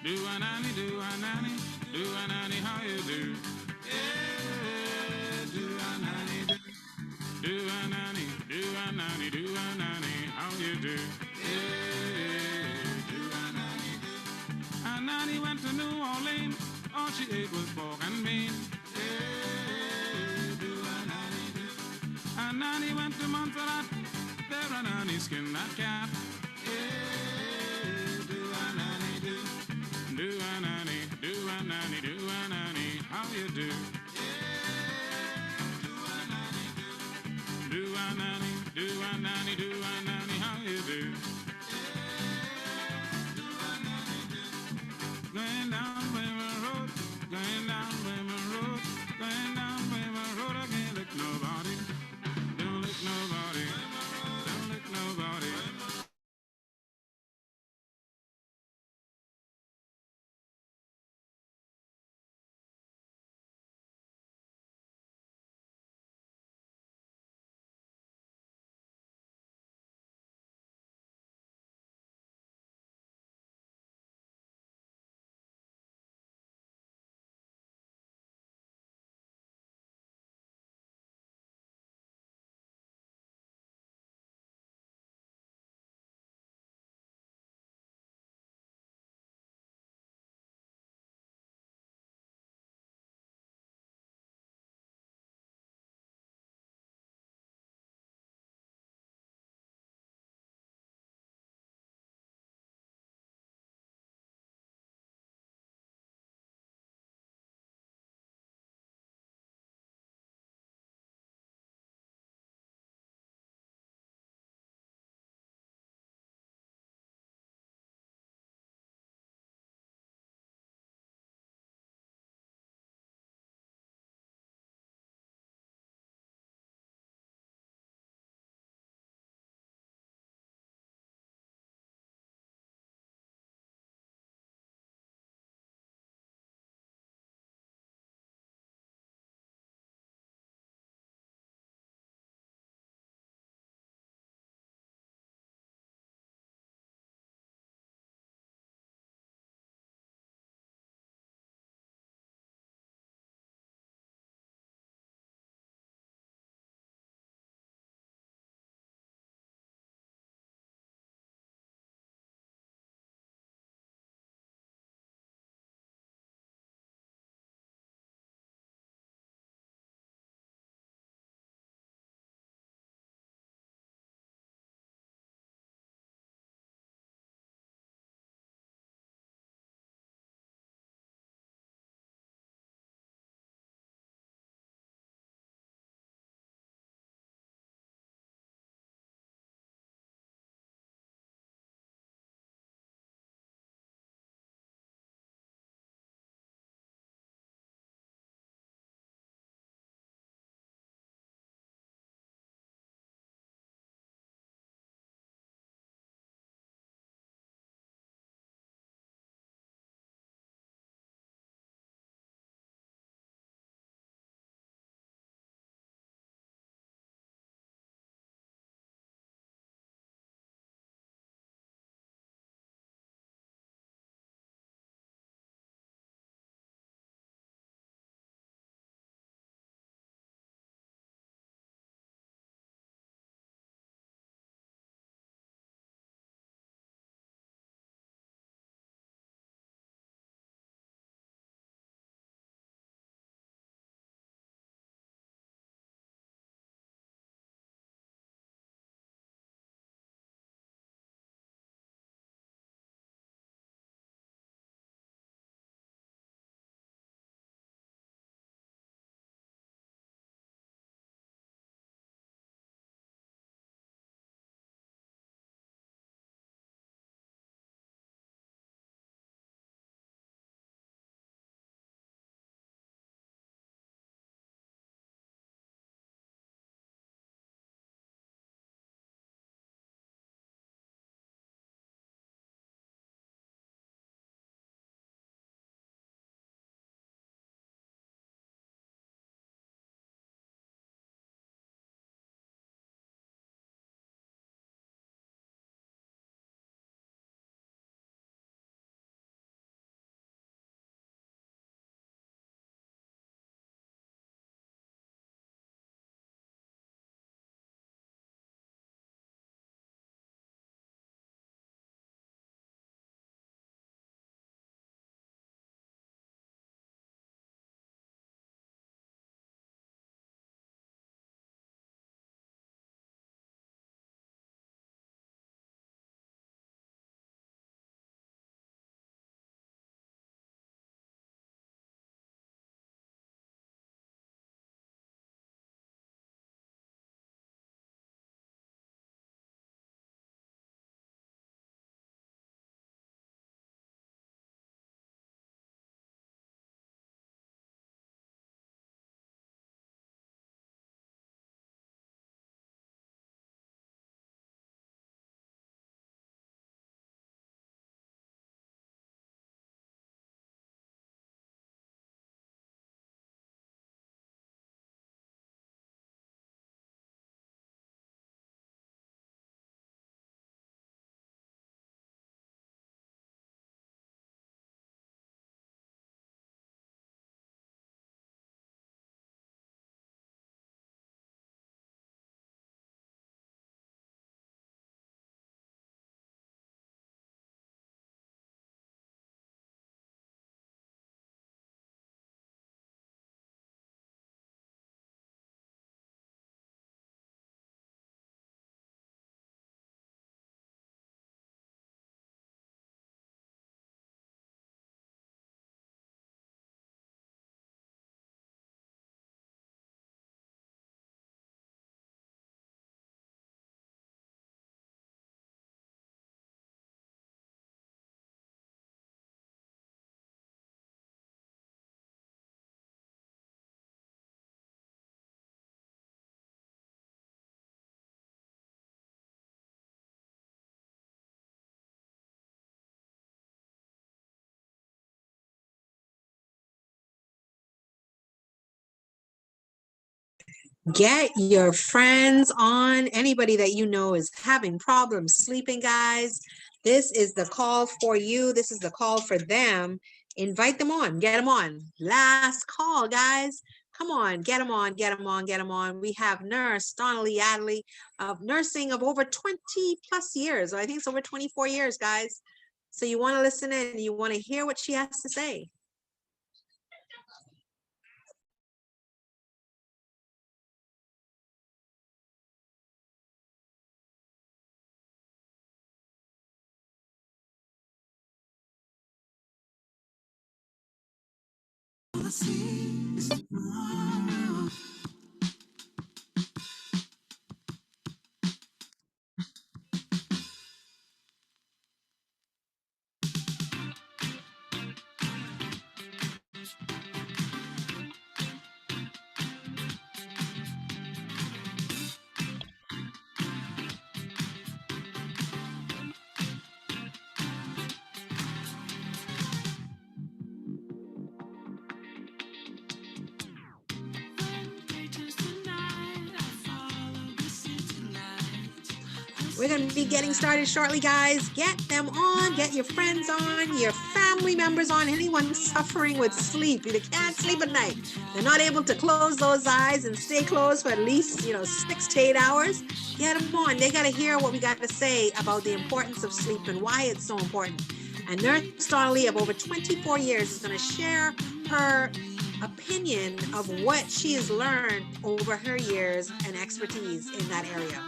Do-a-nanny, do-a-nanny, do-a-nanny, how you do? Yeah, do-a-nanny, do. Do-a-nanny, do-a-nanny, do-a-nanny, how you do? Yeah, do-a-nanny, do. And Nanny went to New Orleans, all she ate was pork and beans. Yeah, do-a-nanny, do. And Nanny went to Montserrat, there and Nanny skinned that cat. Yeah, do-a-nanny, do. Do-a-nanny, do-a-nanny, do-a-nanny, how you do? Yeah, do-a-nanny, do. Do-a-nanny, do-a-nanny, do-a-nanny, how you do? Yeah, do-a-nanny, do. Going down Weymouth Road, going down Weymouth Road, going down Weymouth Road, I can't lick nobody. Don't lick nobody. Don't lick nobody. Get your friends on. Anybody that you know is having problems sleeping, guys. This is the call for you. This is the call for them. Invite them on. Get them on. Last call, guys. Come on, get them on, get them on, get them on. We have Nurse Donnalee Addereley of nursing of over 20 plus years. I think it's over 24 years, guys. So you want to listen in. You want to hear what she has to say. We're going to be getting started shortly, guys. Get them on. Get your friends on, your family members on, anyone suffering with sleep. They can't sleep at night. They're not able to close those eyes and stay closed for at least, 6 to 8 hours. Get them on. They got to hear what we got to say about the importance of sleep and why it's so important. And Nurse Donnalee of over 24 years is going to share her opinion of what she has learned over her years and expertise in that area.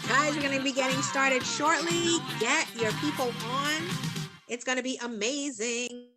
Guys, we're going to be getting started shortly. Get your people on. It's going to be amazing.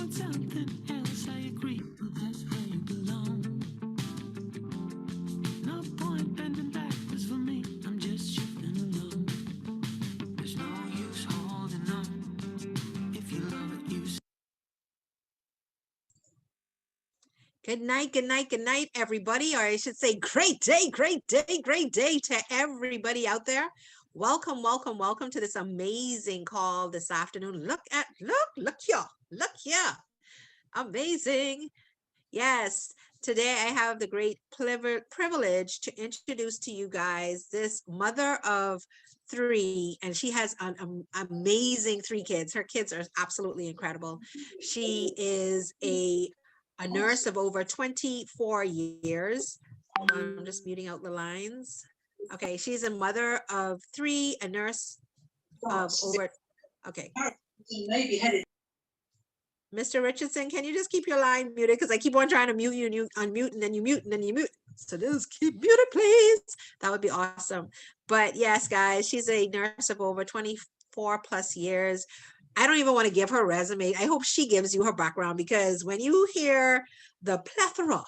want something else, I agree, but that's where you belong. No point bending backwards for me, I'm just shifting along. There's no use holding on. If you love it, you Good night, good night, good night, everybody. Or I should say, great day, great day, great day to everybody out there. Welcome, welcome, welcome to this amazing call this afternoon. Look here. Amazing. Yes, today I have the great privilege to introduce to you guys this mother of three, and she has an amazing three kids. Her kids are absolutely incredible. She is a nurse of over 24 years. I'm just muting out the lines. Okay, she's a mother of three, a nurse of over, okay. Mr. Richardson, can you just keep your line muted? Because I keep on trying to mute you and you unmute and then you mute and then you mute. So just keep muted, please. That would be awesome. But yes, guys, she's a nurse of over 24 plus years. I don't even want to give her resume. I hope she gives you her background, because when you hear the plethora,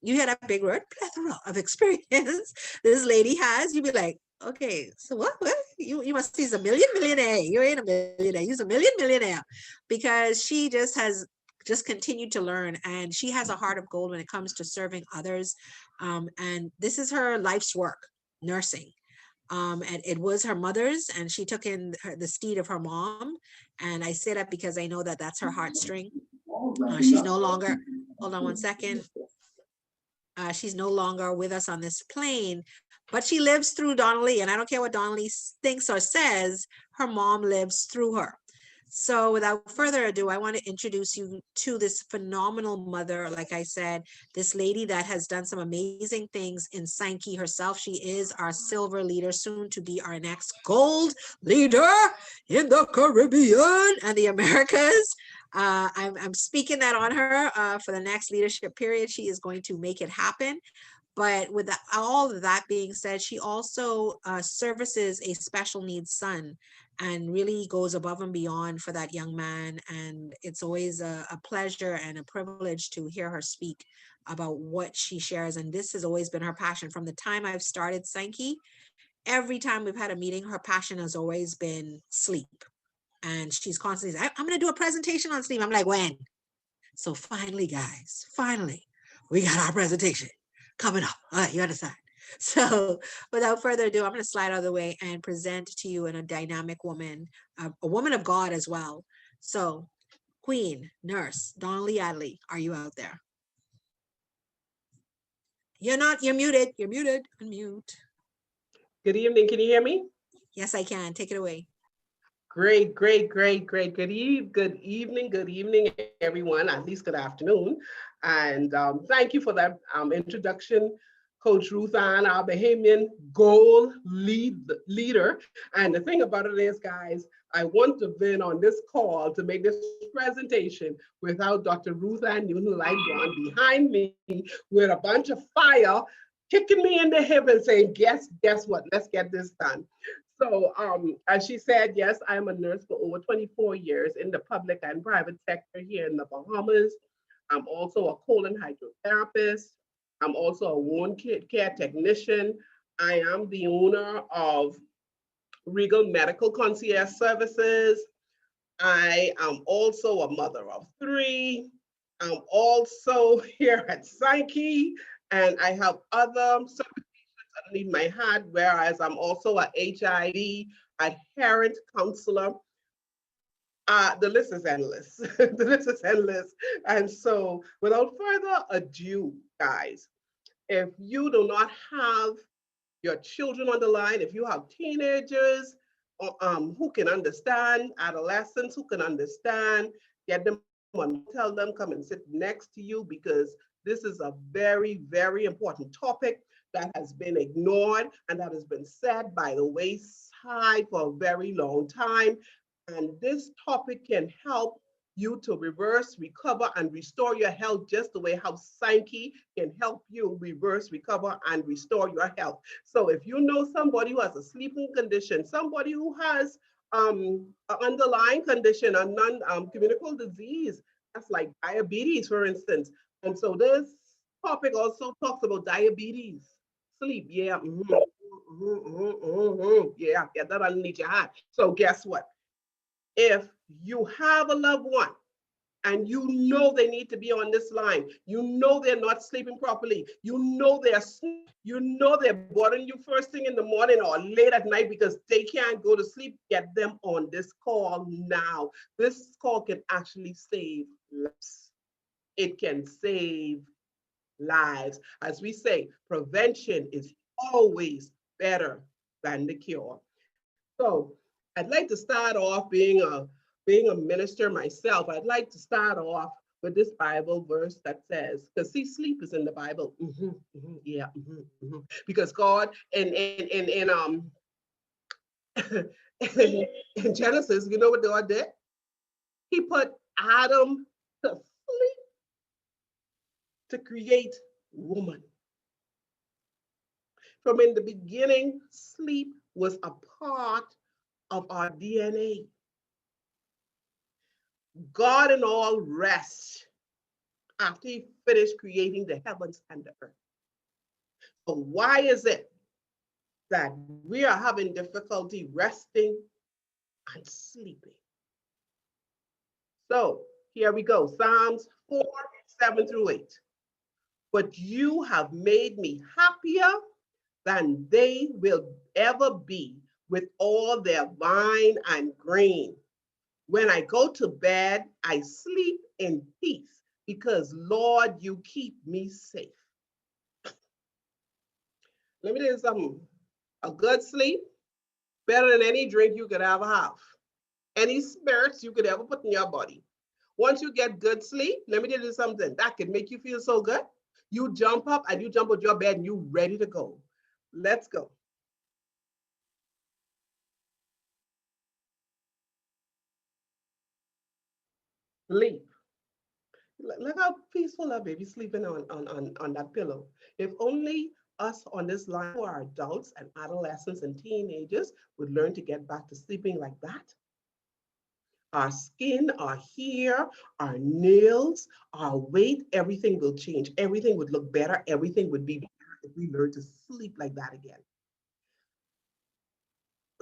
you hear that big word, plethora of experience this lady has, you'd be like, okay, so what? You must be a millionaire. You ain't a millionaire. You're a millionaire, because she just has just continued to learn, and she has a heart of gold when it comes to serving others. And this is her life's work, nursing. And it was her mother's, and she took in the steed of her mom. And I say that because I know that that's her heartstring. She's no longer, hold on one second. She's no longer with us on this plane, but she lives through Donnalee, and I don't care what Donnalee thinks or says, her mom lives through her. So without further ado, I want to introduce you to this phenomenal mother. Like I said, this lady that has done some amazing things in Sankey herself. She is our silver leader, soon to be our next gold leader in the Caribbean and the Americas. I'm speaking that on her for the next leadership period. She is going to make it happen. But with all of that being said, she also services a special needs son and really goes above and beyond for that young man. And it's always a pleasure and a privilege to hear her speak about what she shares. And this has always been her passion. From the time I've started Sankey, every time we've had a meeting, her passion has always been sleep. And she's constantly saying, I'm going to do a presentation on sleep. I'm like, when? So finally, guys, finally, we got our presentation coming up. All right, you understand? So without further ado, I'm going to slide out of the way and present to you a dynamic woman, a woman of God as well. So Queen, Nurse Donnalee Addereley, are you out there? You're not, you're muted. You're muted. Unmute. Good evening. Can you hear me? Yes, I can. Take it away. Great. Good evening, everyone, at least good afternoon. And thank you for that introduction, Coach Ruth Ann, our Bahamian goal leader. And the thing about it is, guys, I wouldn't have been on this call to make this presentation without Dr. Ruth Ann Newton-Lightbourne behind me with a bunch of fire, kicking me in the hip and saying, guess what, let's get this done. So as she said, yes, I'm a nurse for over 24 years in the public and private sector here in the Bahamas. I'm also a colon hydrotherapist. I'm also a wound care technician. I am the owner of Regal Medical Concierge Services. I am also a mother of three. I'm also here at Sankey, and I have other underneath my hat, whereas I'm also a HIV adherent counselor. The list is endless. The list is endless. And so without further ado, guys, if you do not have your children on the line, if you have teenagers who can understand, adolescents who can understand, get them on, tell them, come and sit next to you, because this is a very, very important topic that has been ignored and that has been set by the wayside for a very long time. And this topic can help you to reverse, recover, and restore your health just the way how Sankey can help you reverse, recover, and restore your health. So if you know somebody who has a sleeping condition, somebody who has an underlying condition, a non-communicable disease, That's like diabetes, for instance. And so this topic also talks about diabetes, sleep. Yeah, yeah, get that underneath your heart. So guess what? If you have a loved one and you know they need to be on this line, you know they're not sleeping properly, you know they're bothering you first thing in the morning or late at night because they can't go to sleep, get them on this call now. This call can actually save lives. It can save lives. As we say, prevention is always better than the cure. So I'd like to start off being a minister myself. I'd like to start off with this Bible verse that says, because see, sleep is in the Bible. Yeah, because God in Genesis, you know what God did? He put Adam to sleep to create woman. From in the beginning, sleep was a part of our DNA. God in all rest after he finished creating the heavens and the earth. So why is it that we are having difficulty resting and sleeping? So here we go. Psalms 4, 7 through 8. But you have made me happier than they will ever be with all their vine and grain. When I go to bed, I sleep in peace because, Lord, you keep me safe. Let me tell you something. A good sleep, better than any drink you could ever have, any spirits you could ever put in your body. Once you get good sleep, let me tell you something. That can make you feel so good. You jump up and you jump out your bed and you ready to go. Let's go. Sleep. Look how peaceful our baby sleeping on that pillow. If only us on this line who are adults and adolescents and teenagers would learn to get back to sleeping like that. Our skin, our hair, our nails, our weight, everything will change. Everything would look better. Everything would be better if we learn to sleep like that again.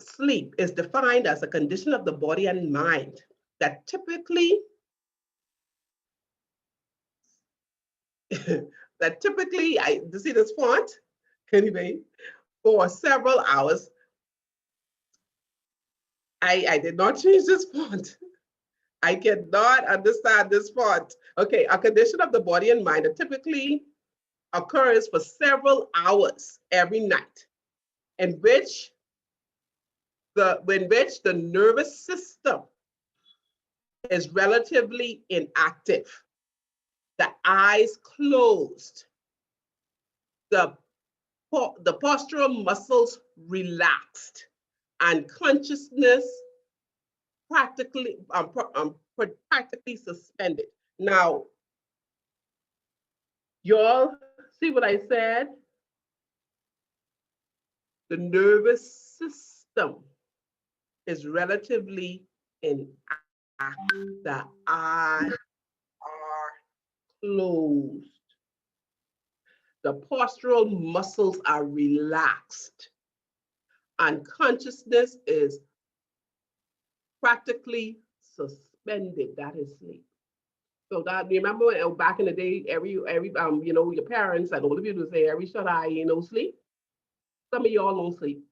Sleep is defined as a condition of the body and mind that typically I see this font, anyway, for several hours. I did not change this font. I cannot understand this font. Okay, a condition of the body and mind that typically occurs for several hours every night, in which the nervous system is relatively inactive, the eyes closed, the postural muscles relaxed, and consciousness practically practically suspended. Now, y'all see what I said? The nervous system is relatively inactive. The eyes are closed. The postural muscles are relaxed. And consciousness is practically suspended. That is sleep. So that remember back in the day, every your parents and all of you would say every shut eye, sleep. Some of y'all don't sleep.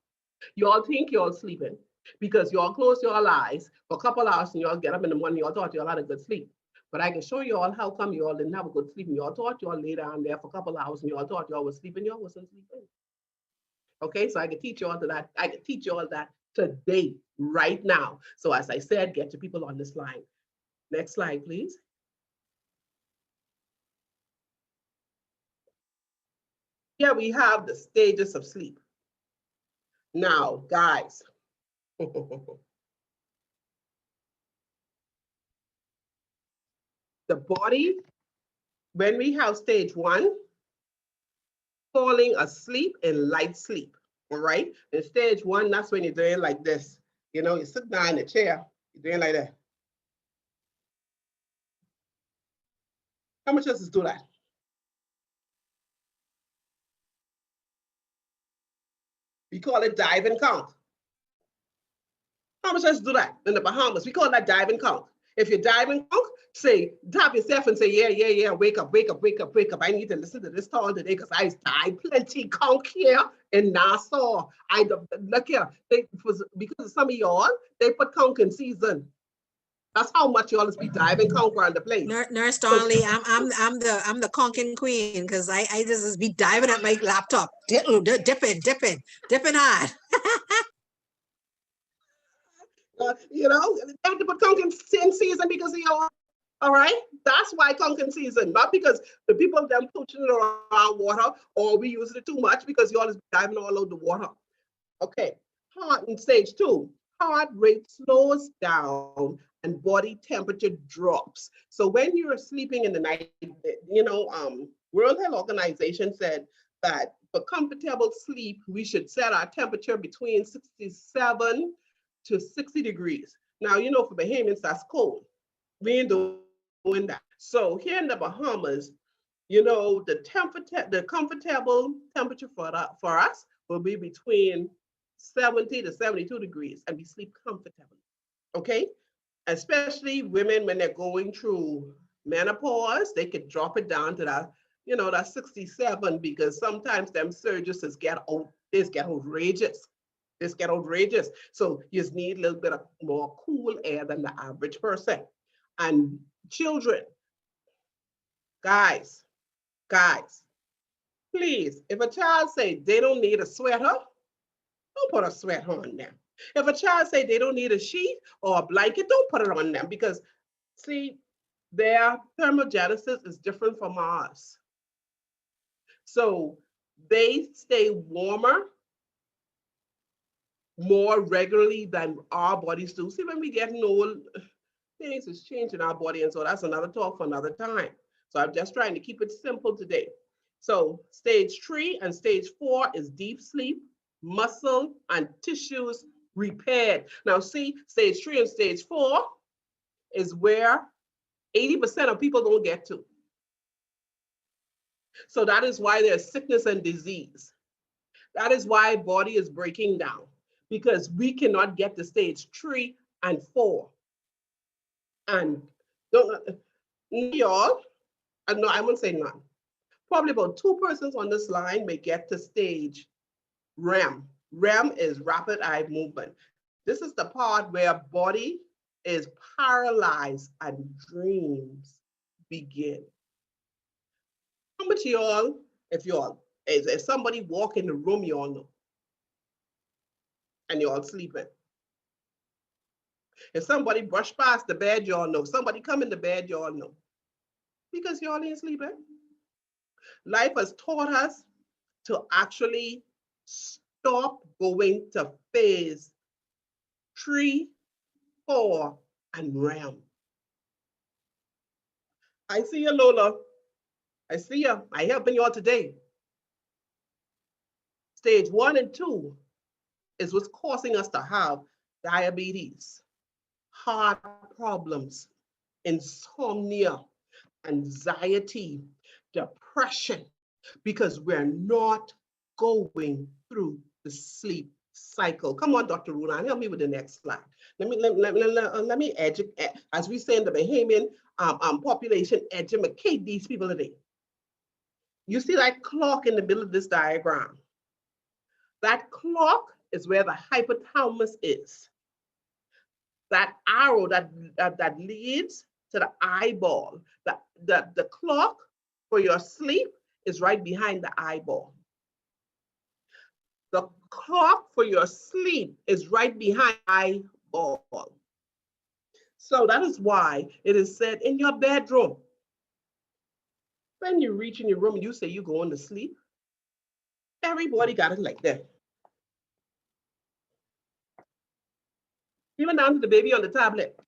Y'all think y'all sleeping because y'all close your eyes for a couple hours and y'all get up in the morning, y'all thought y'all had a good sleep. But I can show y'all how come y'all didn't have a good sleep and y'all thought y'all lay down there for a couple hours and y'all thought y'all was sleeping, y'all wasn't sleeping. Okay, so I can teach y'all that. I can teach y'all that today, right now. So as I said, get your people on this line. Next slide, please. Here we have the stages of sleep. Now, guys, the body, when we have stage 1, falling asleep in light sleep, all right? In stage 1, that's when you're doing like this. You sit down in the chair, you're doing like that. How much does this do that? We call it dive and count. How much does it do that in the Bahamas? We call that dive and count. If you dive and count, say, tap yourself and say, yeah, yeah, yeah, wake up, wake up, wake up, wake up. I need to listen to this talk today because I died plenty conk here in Nassau. Look here, because of some of y'all, they put conk in season. That's how much y'all is be diving conk around the place. Nurse Donnalee, I'm the conking queen because I just be diving at my laptop, dipping hard. You know, they have to put conk in season because of y'all. All right, that's why conk in season, not because the people them pushing it around water or we using it too much because y'all is diving all over the water. Okay, heart in stage 2, heart rate slows down and body temperature drops. So when you're sleeping in the night, you know, World Health Organization said that for comfortable sleep, we should set our temperature between 67 to 60 degrees. Now, you know, for Bahamians, that's cold. We ain't doing that. So here in the Bahamas, you know, the comfortable temperature for us will be between 70 to 72 degrees and we sleep comfortably. Okay? Especially women when they're going through menopause, they could drop it down to that, you know, that 67 because sometimes them surges get outrageous. This get outrageous. So you just need a little bit of more cool air than the average person. And children, guys, please, if a child say they don't need a sweater, don't put a sweater on them. If a child say they don't need a sheet or a blanket, don't put it on them because, see, their thermogenesis is different from ours. So they stay warmer more regularly than our bodies do. See, when we get old, things is changing our body, and so that's another talk for another time. So I'm just trying to keep it simple today. So stage 3 and stage 4 is deep sleep, muscle and tissues repaired. Now see, stage 3 and stage 4 is where 80% of people don't get to. So that is why there's sickness and disease. That is why body is breaking down because we cannot get to stage 3 and 4. And y'all, no, I won't say none. Probably about 2 persons on this line may get to stage REM. REM is rapid eye movement. This is the part where body is paralyzed and dreams begin. How much y'all, if somebody walk in the room, y'all know, and y'all sleeping. If somebody brush past the bed, y'all know. Somebody come in the bed, y'all know. Because y'all ain't sleeping. Life has taught us to actually stop going to phase 3, 4, and REM. I see you, Lola. I see you. I helping you all today. Stage 1 and 2 is what's causing us to have diabetes, heart problems, insomnia, anxiety, depression, because we're not going through the sleep cycle. Come on, Dr. Runan, help me with the next slide. Let me educate, as we say in the Bahamian population, educate these people today. You see that clock in the middle of this diagram? That clock is where the hypothalamus is. That arrow that leads to the eyeball, the clock for your sleep is right behind the eyeball. The clock for your sleep is right behind the eyeball. So that is why it is said in your bedroom, when you reach in your room and you say you're going to sleep, everybody got it like that. Even down to the baby on the tablet.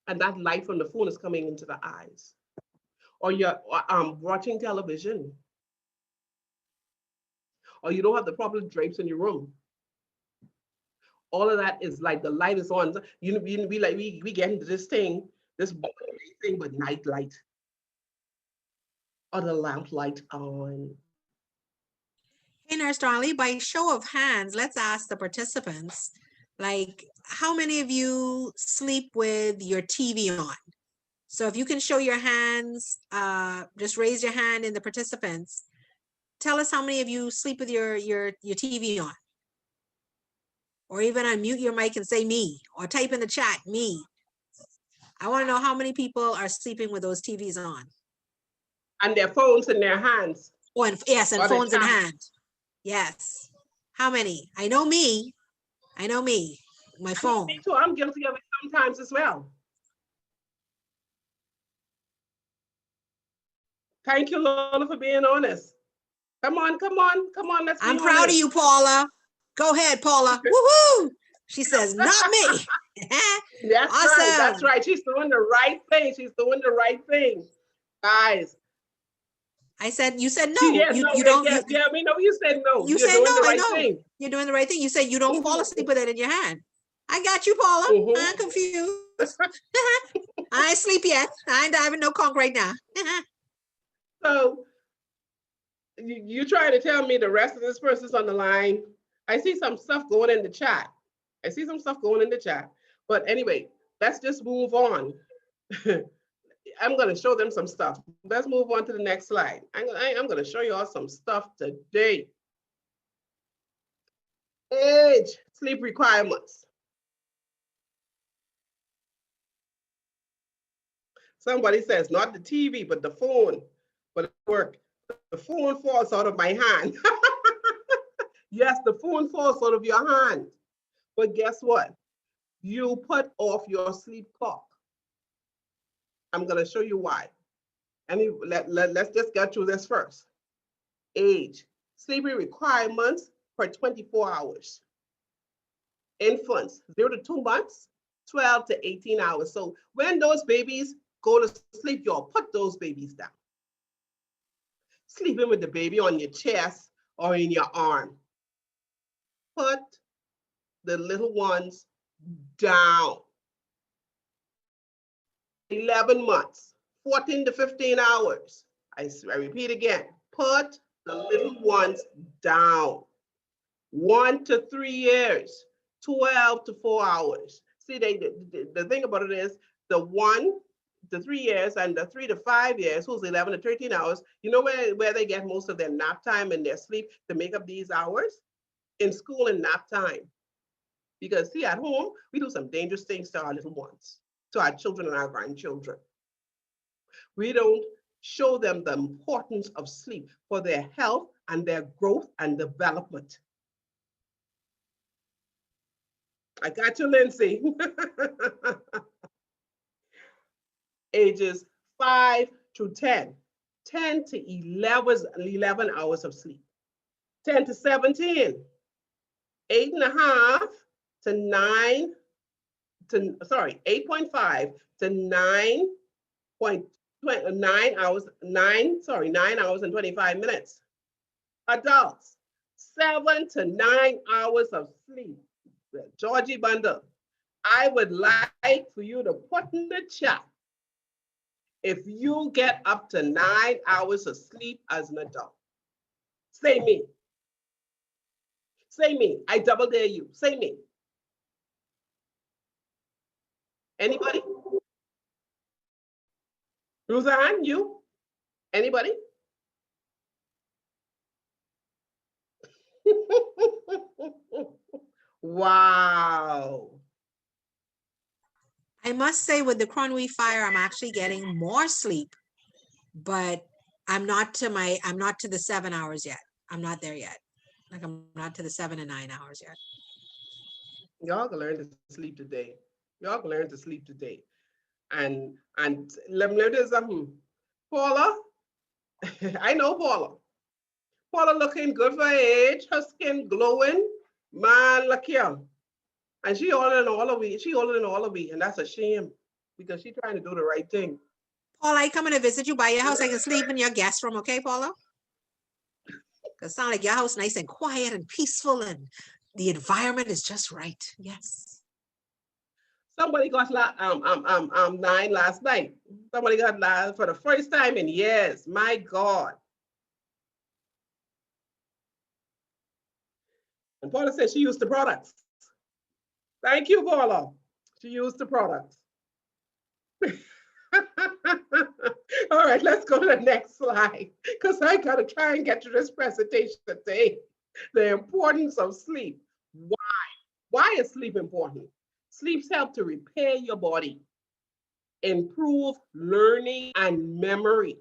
And that light from the phone is coming into the eyes. Or you're watching television. Or you don't have the proper drapes in your room. All of that is like the light is on. We get into this thing, this thing, but night light. or the lamp light on? Hey, Nurse Donnalee, by show of hands, let's ask the participants, like, how many of you sleep with your TV on? So if you can show your hands, just raise your hand in the participants. Tell us how many of you sleep with your TV on. Or even unmute your mic and say me, or type in the chat, me. I want to know how many people are sleeping with those TVs on. And their phones in their hands. Oh, and yes, and Or their phones in tablets. hand. Yes. How many? I know me. I know me. My phone. Me too. I'm guilty of it sometimes as well. Thank you, Lola, for being honest. Come on, come on, come on. Let's be I'm proud of honest. you, Paula. Go ahead, Paula. Woohoo! She says, not me. That's Awesome. right. That's right. She's doing the right thing. She's doing the right thing. Guys. I said, you said no. Yes, You, no, you don't. yeah, we know you said no. You You're said doing no, the I right know. thing. You're doing the right thing. You said you don't fall asleep with it in your hand. I got you, Paula. I'm confused. I ain't sleep yet. I ain't diving no conch right now. So you trying to tell me the rest of this person's on the line? I see some stuff going in the chat. But anyway, let's just move on. I'm going to show them some stuff. Let's move on to the next slide. I'm going to show you all some stuff today. Age, sleep requirements. Somebody says, not the TV, but the phone. But it worked. The phone falls out of my hand. Yes, the phone falls out of your hand. But guess what? You put off your sleep clock. I'm going to show you why. And let's just get through this first. Age, sleeping requirements for 24 hours. Infants, 0 to 2 months, 12 to 18 hours. So when those babies go to sleep, y'all put those babies down. Sleeping with the baby on your chest or in your arm. Put the little ones down. 11 months, 14 to 15 hours. I repeat again, put the little ones down. 1 to 3 years, 12 to 4 hours. See, the thing about it is the 1 to 3 years and the 3 to 5 years, who's 11 to 13 hours, you know where they get most of their nap time and their sleep to make up these hours? In school and nap time. Because see, at home, we do some dangerous things to our little ones, to our children and our grandchildren. We don't show them the importance of sleep for their health and their growth and development. I got you, Lindsay. Ages 5 to 10, 10 to 11 hours of sleep. 10 to 17, 8.5 to 9 to, 8.5 to 9 hours, 9 hours and 25 minutes. Adults, 7 to 9 hours of sleep. Georgie Bundle, I would like for you to put in the chat if you get up to 9 hours of sleep as an adult. Say me. Say me. I double dare you. Say me. Anybody? Roseanne, you? Anybody? Wow. I must say with the Cronwy fire, I'm actually getting more sleep, but I'm not to the 7 hours yet. I'm not there yet. Like I'm not to the 7 and 9 hours yet. Y'all gonna learn to sleep today. Y'all gonna learn to sleep today. And let me do something. Paula, I know Paula. Paula looking good for her age, her skin glowing. Man, look here. And she older than all of we. She older than all of we, and that's a shame because she's trying to do the right thing. Paula, I coming to visit you by your house. I can sleep in your guest room, okay, Paula? Because it sounds like your house nice and quiet and peaceful, and the environment is just right. Yes. Somebody got 9 last night. Somebody got live for the first time in years. My God. And Paula said she used the products. Thank you, Paula. She used the products. All right, let's go to the next slide because I got to try and get to this presentation today. The importance of sleep. Why? Why is sleep important? Sleep helps to repair your body, improve learning and memory,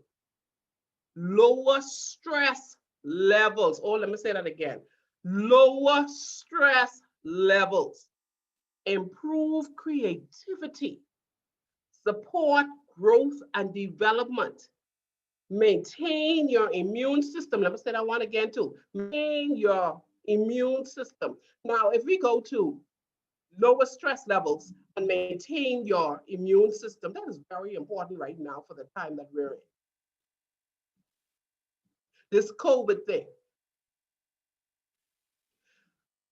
lower stress levels. Oh, let me say that again. Lower stress levels, improve creativity, support growth and development, maintain your immune system. Let me say that one again too. Maintain your immune system. Now, if we go to lower stress levels and maintain your immune system, that is very important right now for the time that we're in. This COVID thing.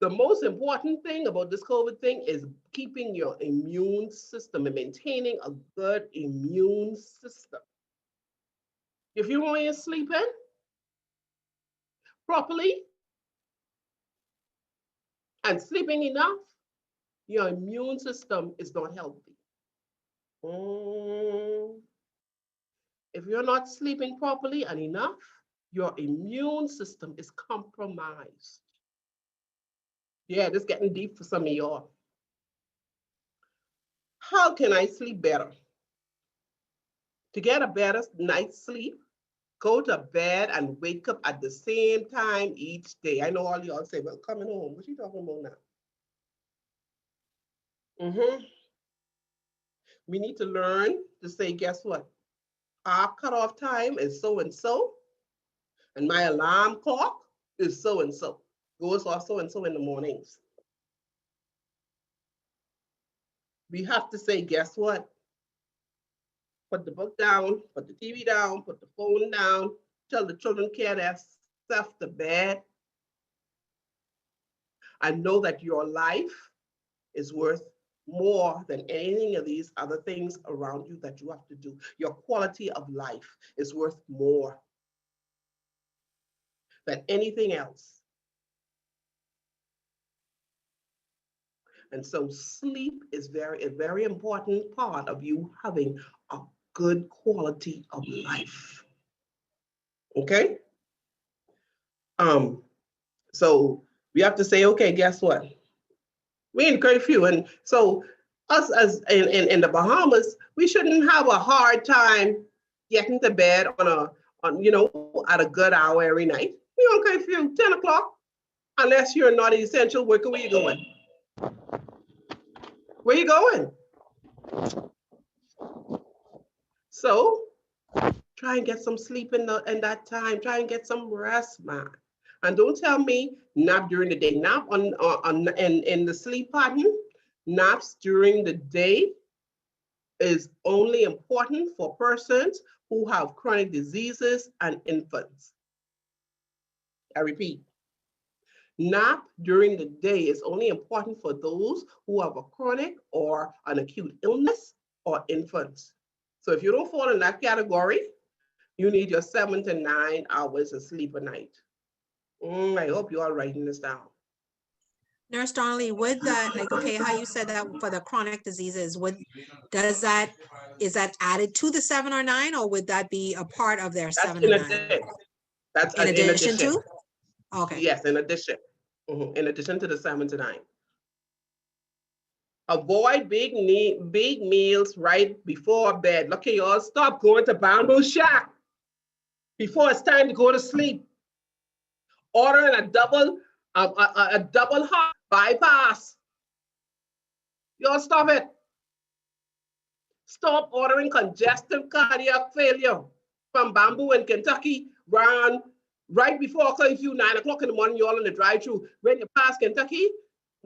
The most important thing about this COVID thing is keeping your immune system and maintaining a good immune system. If you ain't sleeping properly and sleeping enough, your immune system is not healthy. If you're not sleeping properly and enough, your immune system is compromised. Yeah, this is getting deep for some of y'all. How can I sleep better? To get a better night's sleep, go to bed and wake up at the same time each day. I know all y'all say, well, coming home, what you talking about now? We need to learn to say, guess what? Our cutoff time is so and so, and my alarm clock is so and so. Goes off so and so in the mornings. We have to say, guess what? Put the book down, put the TV down, put the phone down, tell the children care themselves to bed, and know that your life is worth more than any of these other things around you that you have to do. Your quality of life is worth more than anything else. And so sleep is a very important part of you having a good quality of life. Okay? So we have to say, okay, guess what? We in curfew. And so us as in the Bahamas, we shouldn't have a hard time getting to bed at a good hour every night. We on curfew, 10 o'clock, unless you're not an essential worker. Where you going? Where you going? So try and get some sleep in that time. Try and get some rest, man. And don't tell me nap during the day. Nap in the sleep pattern. Naps during the day is only important for persons who have chronic diseases and infants. I repeat, nap during the day is only important for those who have a chronic or an acute illness or infants. So if you don't fall in that category, you need your 7 to 9 hours of sleep a night. I hope you're all writing this down. Nurse Donnalee, would that, like, okay, how you said that for the chronic diseases, is that added to the 7 or 9, or would that be a part of their 7 or 9? That's in addition to? Okay. Yes, in addition. In addition to the 7 to 9. Avoid big meals right before bed. Look at y'all, stop going to Bamboo Shack before it's time to go to sleep. Ordering a double hot bypass. Y'all stop it. Stop ordering congestive cardiac failure from Bamboo in Kentucky right before curfew, 9 o'clock in the morning. Y'all in the drive-thru. When you pass Kentucky,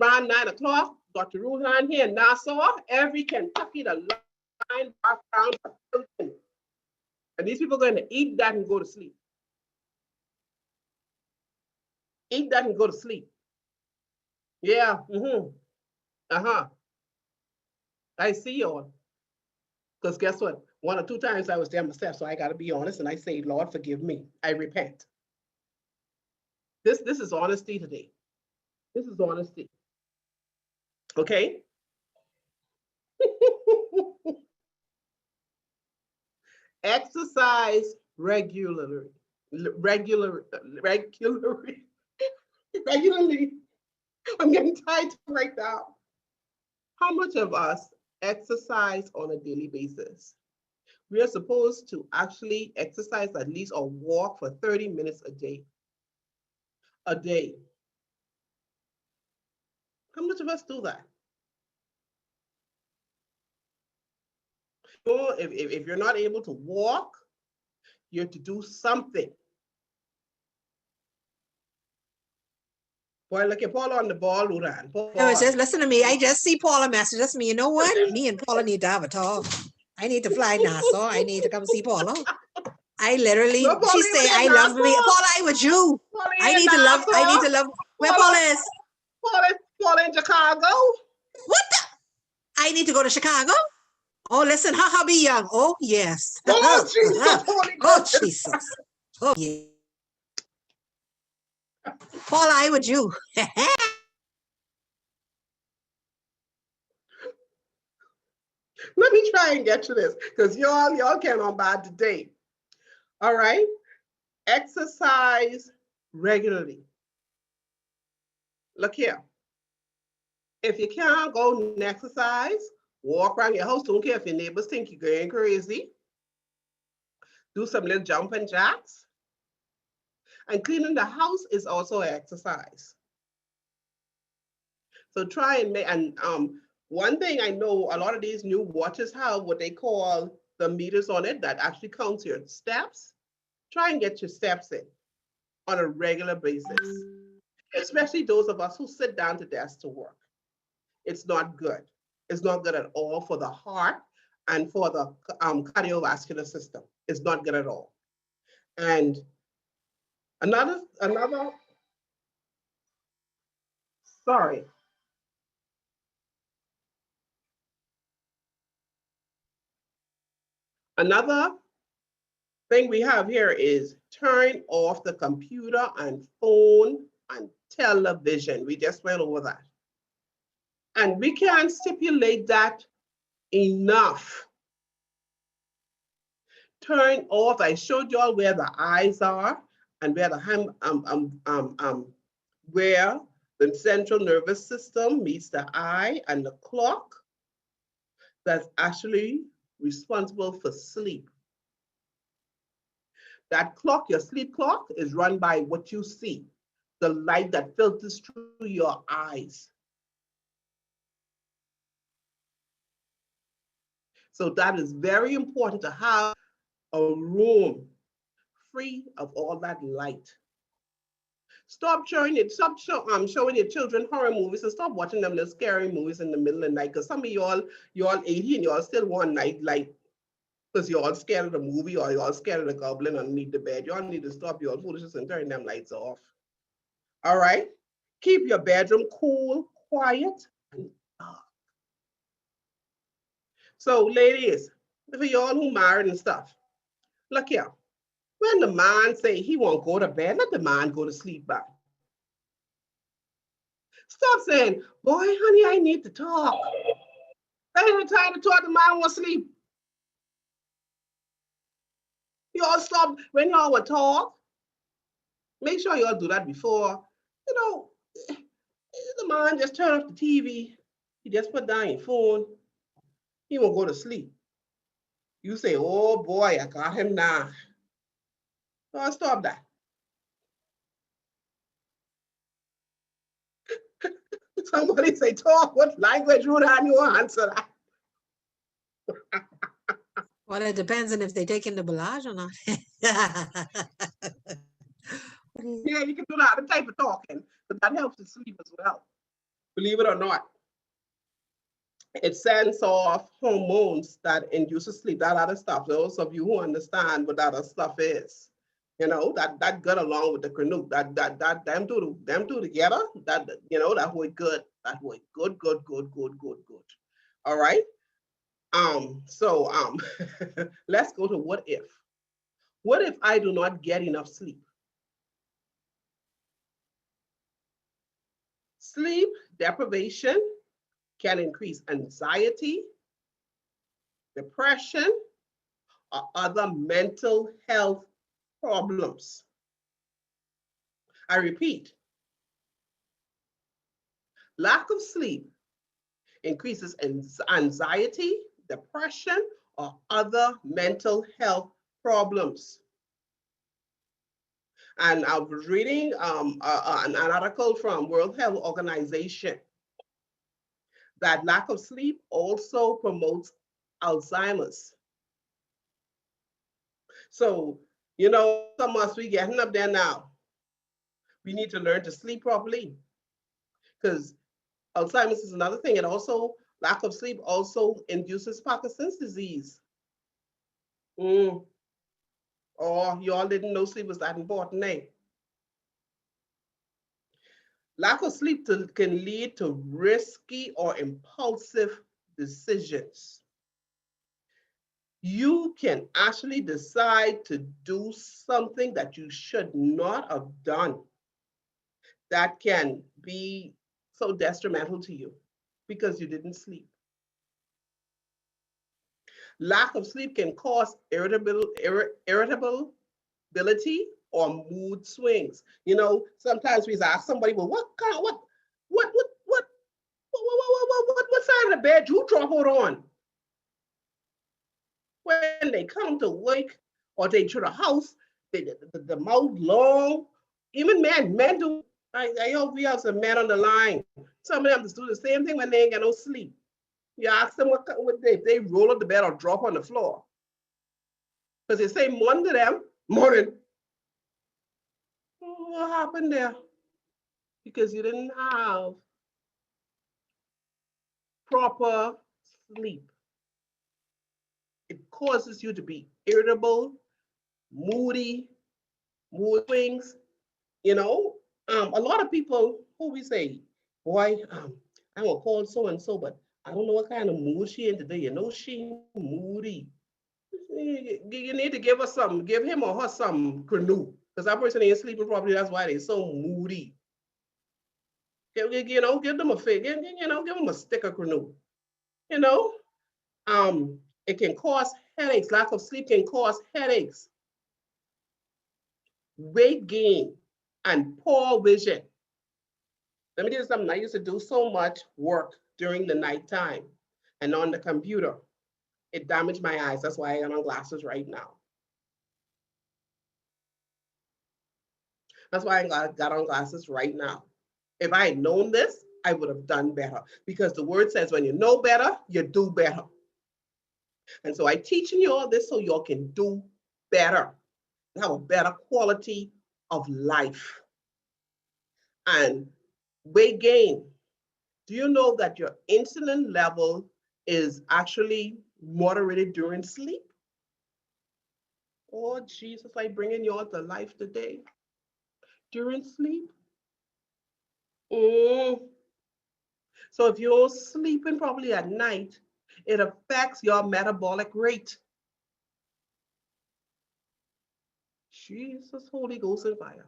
around 9 o'clock, Dr. Ruhan here in Nassau, every Kentucky, the line around. And these people are going to eat that and go to sleep. Eat that and go to sleep. Yeah. I see y'all. Because guess what? 1 or 2 times I was there myself, so I got to be honest, and I say, Lord, forgive me. I repent. This is honesty today. This is honesty. Okay? Exercise regularly. Regularly. Regularly. I'm getting tired right now. How much of us exercise on a daily basis? We are supposed to actually exercise at least or walk for 30 minutes a day. A day. How much of us do that? Or if you're not able to walk, you have to do something. Boy, look at Paula on the ball, Luran. No, it's just listen to me. I just see Paula message us me. You know what? Me and Paula need to have a talk. I need to fly Nassau. I need to come see Paula. I literally, No, Paula, she you say, in I love me. Nassau? Paula, I with you. Paula I in need to love, I need Nassau? to love. Where Paula- Paula is? Paula in Chicago? What the? I need to go to Chicago. Oh, listen, her hubby young. Oh, yes. Oh, Jesus, Holy Oh, Ghost. Jesus. Oh, yeah. Paula, I with you. Let me try and get to this because y'all came on bad today. All right. Exercise regularly. Look here. If you can't go and exercise, walk around your house. Don't care if your neighbors think you're going crazy. Do some little jumping jacks. And cleaning the house is also an exercise. So try and make, and one thing I know, a lot of these new watches have what they call the meters on it that actually counts your steps. Try and get your steps in on a regular basis, especially those of us who sit down to desk to work. It's not good. It's not good at all for the heart and for the cardiovascular system. It's not good at all. And another, sorry. Another thing we have here is turn off the computer and phone and television. We just went over that. And we can't stipulate that enough. Turn off. I showed y'all where the eyes are and where where the central nervous system meets the eye and the clock that's actually responsible for sleep. That clock, your sleep clock, is run by what you see, the light that filters through your eyes. So that is very important to have a room free of all that light. Stop showing your children horror movies and stop watching them little scary movies in the middle of the night. Because some of y'all 80 and y'all still want night light because y'all scared of the movie or y'all scared of the goblin underneath the bed. Y'all need to stop your foolishness and turn them lights off. All right? Keep your bedroom cool, quiet, and dark. So ladies, for y'all who married and stuff, look here. When the man say he won't go to bed, let the man go to sleep back. Stop saying, boy, honey, I need to talk. I ain't time to talk, the man won't sleep. Y'all stop, when y'all will talk, make sure y'all do that before, the man just turn off the TV, he just put down your phone, he won't go to sleep. You say, oh boy, I got him now. So stop that. Somebody say, talk, what language would I you answer that? Well, it depends on if they take in the barrage or not. Yeah, you can do that type of talking, but that helps to sleep as well. Believe it or not. It sends off hormones that induces sleep, that other stuff. Those of you who understand what that other stuff is, that good along with the canoe, that them two together, that way good, that way good. All right. So let's go to what if. What if I do not get enough sleep? Sleep deprivation can increase anxiety, depression, or other mental health problems. I repeat, lack of sleep increases anxiety, depression, or other mental health problems. And I was reading an article from World Health Organization that lack of sleep also promotes Alzheimer's. So, some of us, we getting up there now. We need to learn to sleep properly because Alzheimer's is another thing. And also, lack of sleep also induces Parkinson's disease. Oh, y'all didn't know sleep was that important, eh? Lack of sleep can lead to risky or impulsive decisions. You can actually decide to do something that you should not have done that can be so detrimental to you because you didn't sleep. Lack of sleep can cause irritability or mood swings. Sometimes we ask somebody, well, what side of the bed you drop out on? When they come to work or they to the house, the mouth long. Even men do. I hope we have some men on the line. Some of them just do the same thing when they ain't got no sleep. You ask them what they roll up the bed or drop on the floor. Because they say morning to them, morning. What happened there? Because you didn't have proper sleep. It causes you to be irritable, moody, mood swings. A lot of people who we say, boy, I'm gonna call so and so, but I don't know what kind of mood she in today. She moody. You need to give him or her some canoe, because that person ain't sleeping properly. That's why they're so moody. Give them a fig, give them a stick of canoe. You know, it can cause headaches. Lack of sleep can cause headaches, weight gain, and poor vision. Let me tell you something. I used to do so much work during the nighttime and on the computer. It damaged my eyes. That's why I got on glasses right now. That's why I got on glasses right now. If I had known this, I would have done better, because the word says when you know better, you do better. And so I'm teaching you all this so y'all can do better, have a better quality of life. And weight gain. Do you know that your insulin level is actually moderated during sleep? Oh, Jesus, I bringing you all to life today. During sleep? So if you're sleeping probably at night, it affects your metabolic rate. Jesus, Holy Ghost and fire.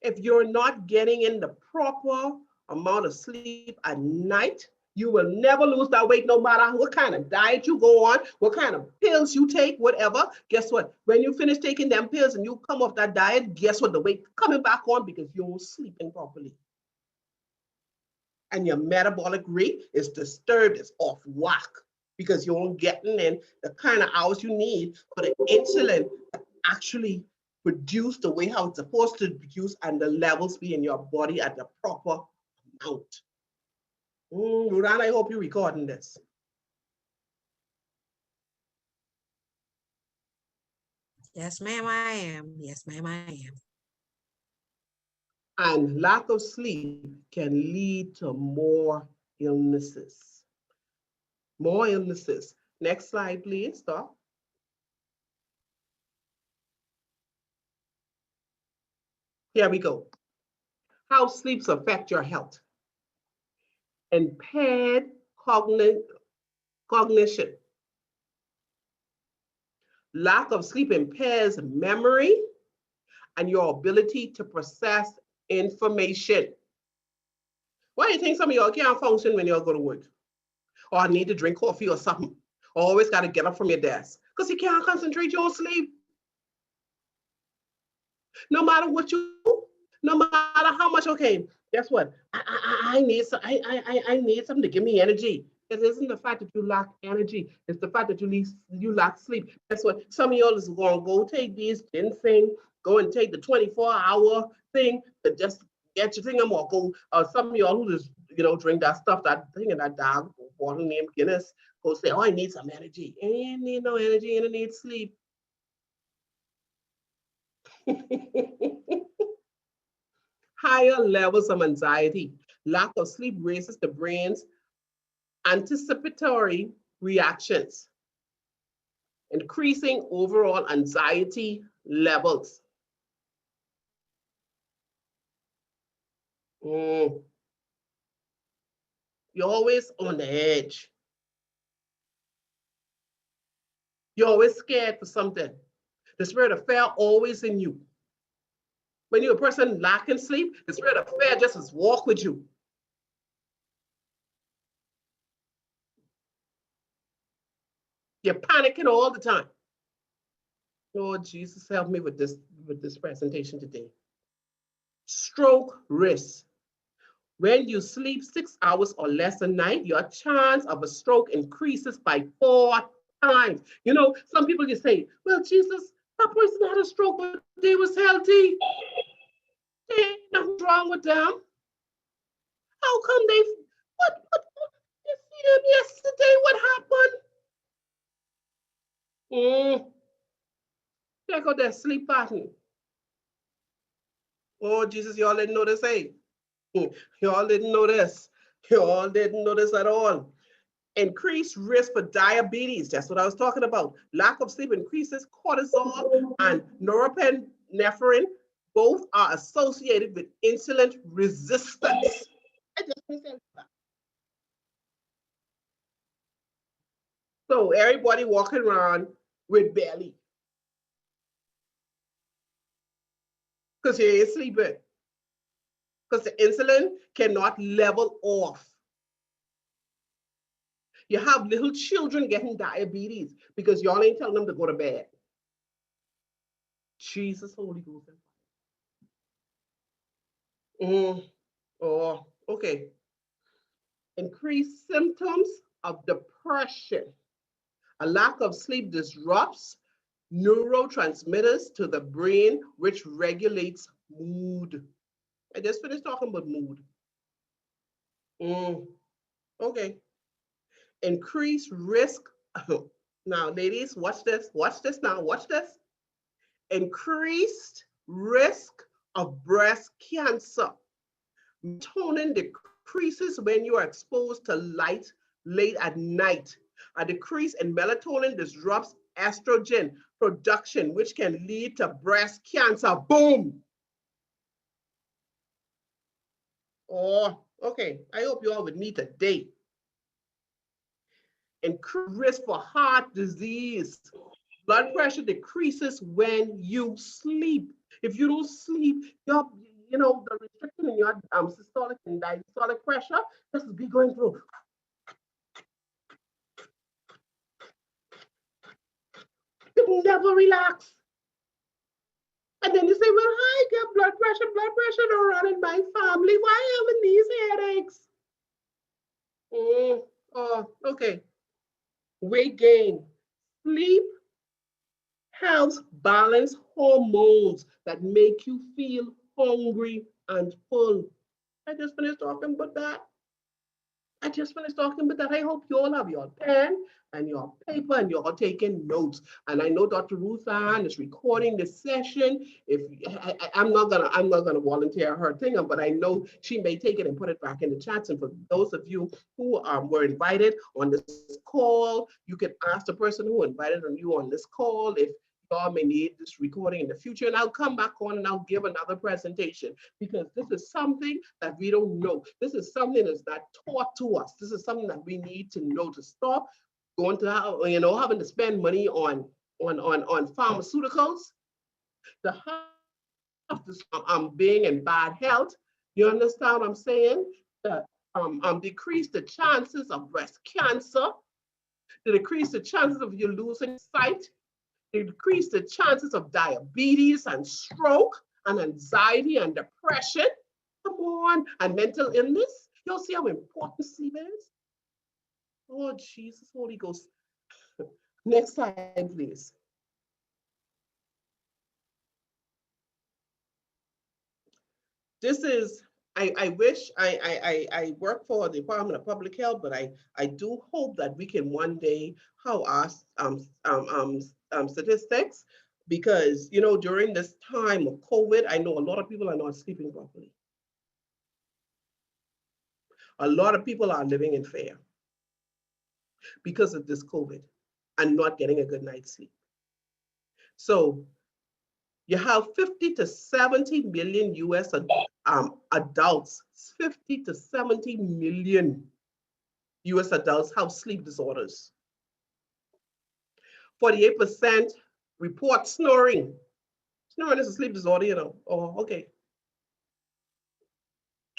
If you're not getting in the proper amount of sleep at night, you will never lose that weight, no matter what kind of diet you go on, what kind of pills you take, whatever. Guess what? When you finish taking them pills and you come off that diet, guess what? The weight coming back on because you're sleeping properly. And your metabolic rate is disturbed, it's off whack, because you aren't getting in the kind of hours you need for the insulin to actually produce the way how it's supposed to produce and the levels be in your body at the proper amount. Rudan, I hope you're recording this. Yes, ma'am, I am. Yes, ma'am, I am. And lack of sleep can lead to more illnesses. More illnesses. Next slide, please. Stop. Here we go. How sleeps affect your health. Impaired cognition. Lack of sleep impairs memory and your ability to process information. Why do you think some of y'all can't function when y'all go to work? Or need to drink coffee or something? Or always got to get up from your desk? Because you can't concentrate, you don't sleep. No matter what you do, no matter how much, okay, guess what? I need some, I need something to give me energy. It isn't the fact that you lack energy, it's the fact that you lack sleep. Guess what? Some of y'all is going to go take these ginseng, go and take the 24-hour thing to just get your thing or go, some of y'all who just, drink that stuff, that thing and that dog bottle named Guinness, go say, oh, I need some energy. Ain't need no energy and I need sleep. Higher levels of anxiety. Lack of sleep raises the brain's anticipatory reactions, increasing overall anxiety levels. You're always on the edge. You're always scared for something. The spirit of fear always in you. When you're a person lacking sleep, the spirit of fear just walk with you. You're panicking all the time. Lord Jesus, help me with this presentation today. Stroke risk. When you sleep 6 hours or less a night, your chance of a stroke increases by 4 times. Some people just say, well, Jesus, that person had a stroke, but they was healthy. There ain't nothing wrong with them. How come what you see them yesterday? What happened? Check out their sleep pattern. Oh, Jesus, y'all didn't know this, hey? Y'all didn't know this. Y'all didn't know this at all. Increased risk for diabetes. That's what I was talking about. Lack of sleep increases cortisol and norepinephrine. Both are associated with insulin resistance. So everybody walking around with belly because you ain't sleeping. Because the insulin cannot level off. You have little children getting diabetes because y'all ain't telling them to go to bed. Jesus, Holy Ghost. Oh, okay. Increased symptoms of depression. A lack of sleep disrupts neurotransmitters to the brain, which regulates mood. I just finished talking about mood. Okay. Increased risk. Now, ladies, watch this. Watch this now. Watch this. Increased risk of breast cancer. Melatonin decreases when you are exposed to light late at night. A decrease in melatonin disrupts estrogen production, which can lead to breast cancer. Boom. Oh, okay. I hope you all with me today. Increased risk for heart disease. Blood pressure decreases when you sleep. If you don't sleep, the restriction in your systolic and diastolic pressure just be going through. You never relax. And then you say, well, I get blood pressure don't run in my family. Why having these headaches? Oh, okay. Weight gain. Sleep helps balance hormones that make you feel hungry and full. I just finished talking about that. I hope you all have your pen and your paper and you're all taking notes. And I know Dr. Ruth Ann is recording this session. I'm not gonna volunteer her thing, but I know she may take it and put it back in the chats. And for those of you who were invited on this call, you can ask the person who invited you on this call if y'all may need this recording in the future, and I'll come back on and I'll give another presentation because this is something that we don't know. This is something that's not taught to us. This is something that we need to know to stop going to having to spend money on pharmaceuticals, to have to being in bad health. You understand what I'm saying? That decrease the chances of breast cancer, to decrease the chances of you losing sight, to decrease the chances of diabetes and stroke and anxiety and depression. Come on, and mental illness. You'll see how important sleep is. Oh, Jesus, Holy Ghost. Next slide, please. This is, I wish I work for the Department of Public Health, but I do hope that we can one day have our statistics, because, during this time of COVID, I know a lot of people are not sleeping properly. A lot of people are living in fear because of this COVID and not getting a good night's sleep. So you have 50 to 70 million US adults, 50 to 70 million US adults have sleep disorders. 48% report snoring. Snoring is a sleep disorder, Oh, okay.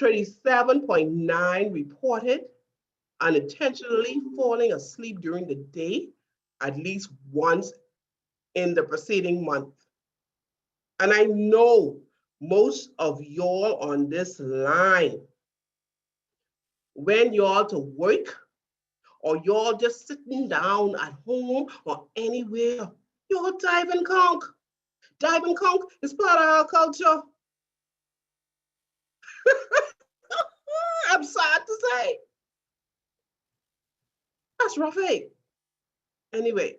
27.9 reported unintentionally falling asleep during the day at least once in the preceding month. And I know most of y'all on this line, when y'all to work or y'all just sitting down at home or anywhere, y'all dive and conk. Dive and conk is part of our culture. I'm sad to say. That's rough, eh? Anyway,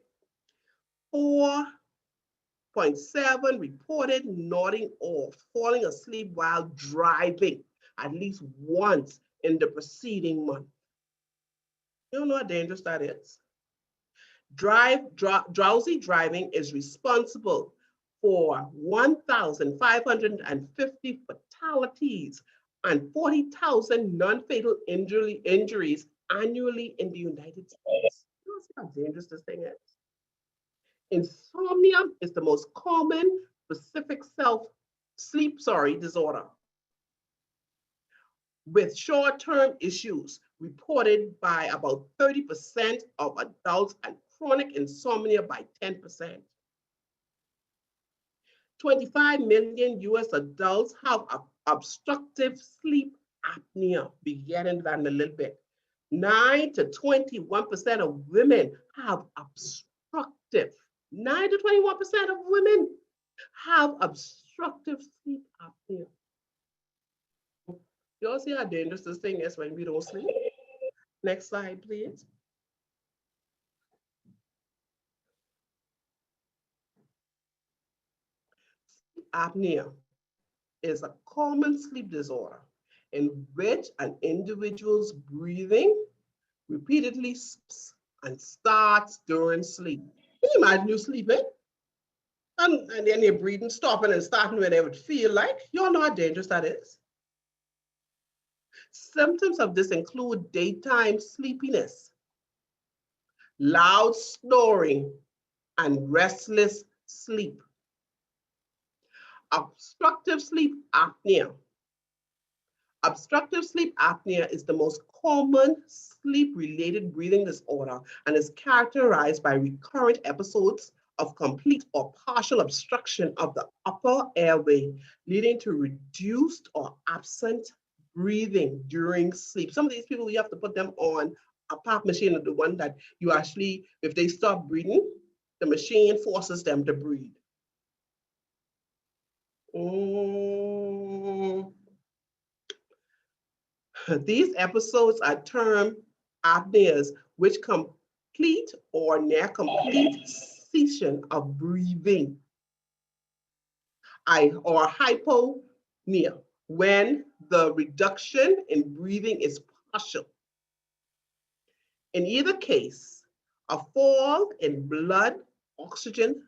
4.7 reported nodding off, falling asleep while driving at least once in the preceding month. You don't know how dangerous that is. Drowsy driving is responsible for 1,550 fatalities and 40,000 non-fatal injuries annually in the United States. You know how dangerous this thing is? Insomnia is the most common specific sleep disorder, with short-term issues reported by about 30% of adults and chronic insomnia by 10%. 25 million US adults have obstructive sleep apnea. Be getting that in a little bit. 9 to 21% of women have obstructive. 9 to 21% of women have obstructive sleep apnea. You all see how dangerous this thing is when we don't sleep? Next slide, please. Sleep apnea is a common sleep disorder in which an individual's breathing repeatedly stops and starts during sleep. Can you imagine you sleeping? And then your breathing stopping and starting whenever it feel like? You all know how dangerous that is. Symptoms of this include daytime sleepiness, loud snoring, and restless sleep. Obstructive sleep apnea. Obstructive sleep apnea is the most common sleep-related breathing disorder and is characterized by recurrent episodes of complete or partial obstruction of the upper airway, leading to reduced or absent breathing during sleep. Some of these people, you have to put them on a PAP machine, the one that you actually, if they stop breathing, the machine forces them to breathe. These episodes are termed apneas, which complete or near complete cessation of breathing, or hypopnea, when the reduction in breathing is partial. In either case, a fall in blood oxygen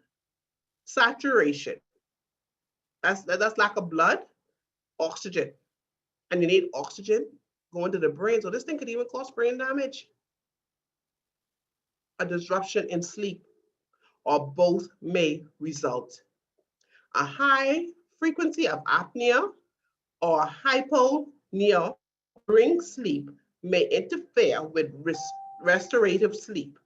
saturation, that's lack of blood oxygen, and you need oxygen going to the brain. So this thing could even cause brain damage. a disruption in sleep, or both may result. A high frequency of apnea or hypopnea during sleep may interfere with restorative sleep,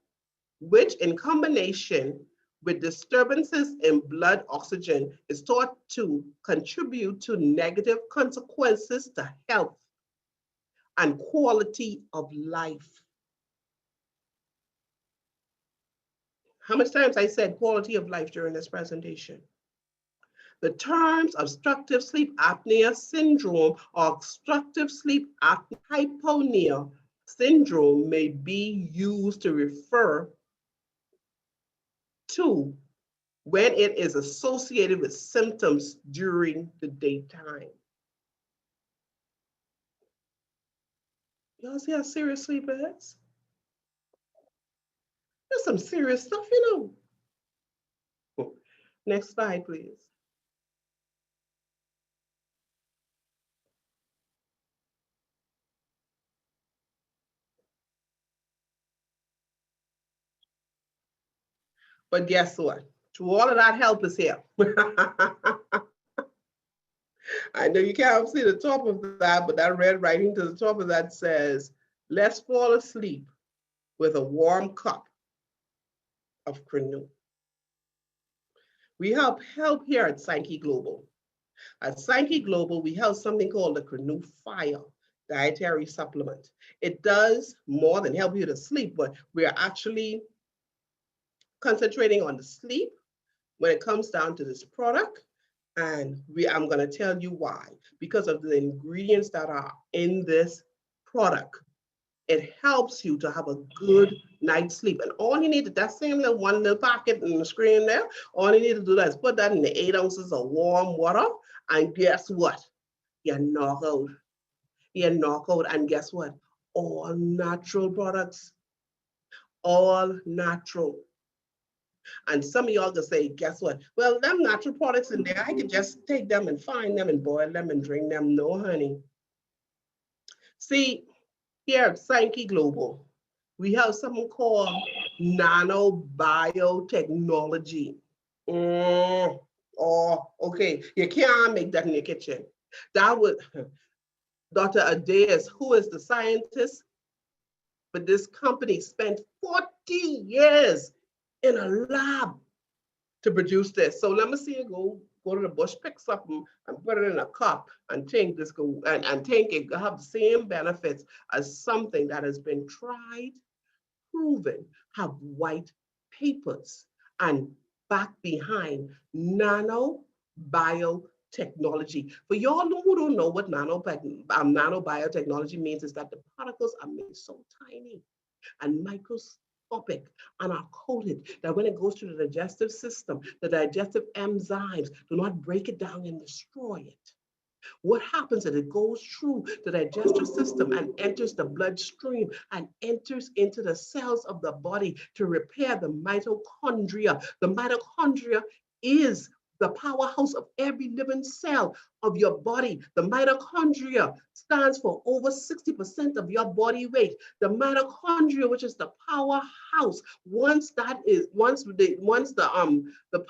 which in combination with disturbances in blood oxygen is thought to contribute to negative consequences to health and quality of life. How much times I said quality of life during this presentation? The terms obstructive sleep apnea syndrome or obstructive sleep hypopnea syndrome may be used to refer to when it is associated with symptoms during the daytime. Y'all see how serious sleep is? There's some serious stuff, you know. Next slide, please. But guess what? To all of that help is here. I know you can't see the top of that, but that red writing to the top of that says, let's fall asleep with a warm cup of Canoe. We help here at Sankey Global. At Sankey Global, we have something called the Canoe Fire dietary supplement. It does more than help you to sleep, but we're actually concentrating on the sleep when it comes down to this product. And I'm going to tell you why. Because of the ingredients that are in this product, it helps you to have a good night's sleep. And all you need to, that same little one little packet in the screen there, all you need to do is put that in the 8 ounces of warm water. And guess what? You knock out. You knock out. And guess what? All natural products. All natural. And some of y'all can say, guess what? Well, them natural products in there, I could just take them and find them and boil them and drink them. No, honey. See, here at Sankey Global, we have something called nanobiotechnology. Oh, okay. You can't make that in your kitchen. That would, Dr. Addereley, who is the scientist, but this company spent 40 years in a lab to produce this. So let me see you go to the bush, pick something and put it in a cup and think this and think it have the same benefits as something that has been tried, proven, have white papers and back behind nanobiotechnology. For y'all who don't know what nanobiotechnology means, is that the particles are made so tiny and microscopic and are coated that when it goes through the digestive system, the digestive enzymes do not break it down and destroy it. What happens is it goes through the digestive system and enters the bloodstream and enters into the cells of the body to repair the mitochondria. The mitochondria is the powerhouse of every living cell of your body. The mitochondria stands for over 60% of your body weight. The mitochondria, which is the powerhouse, once the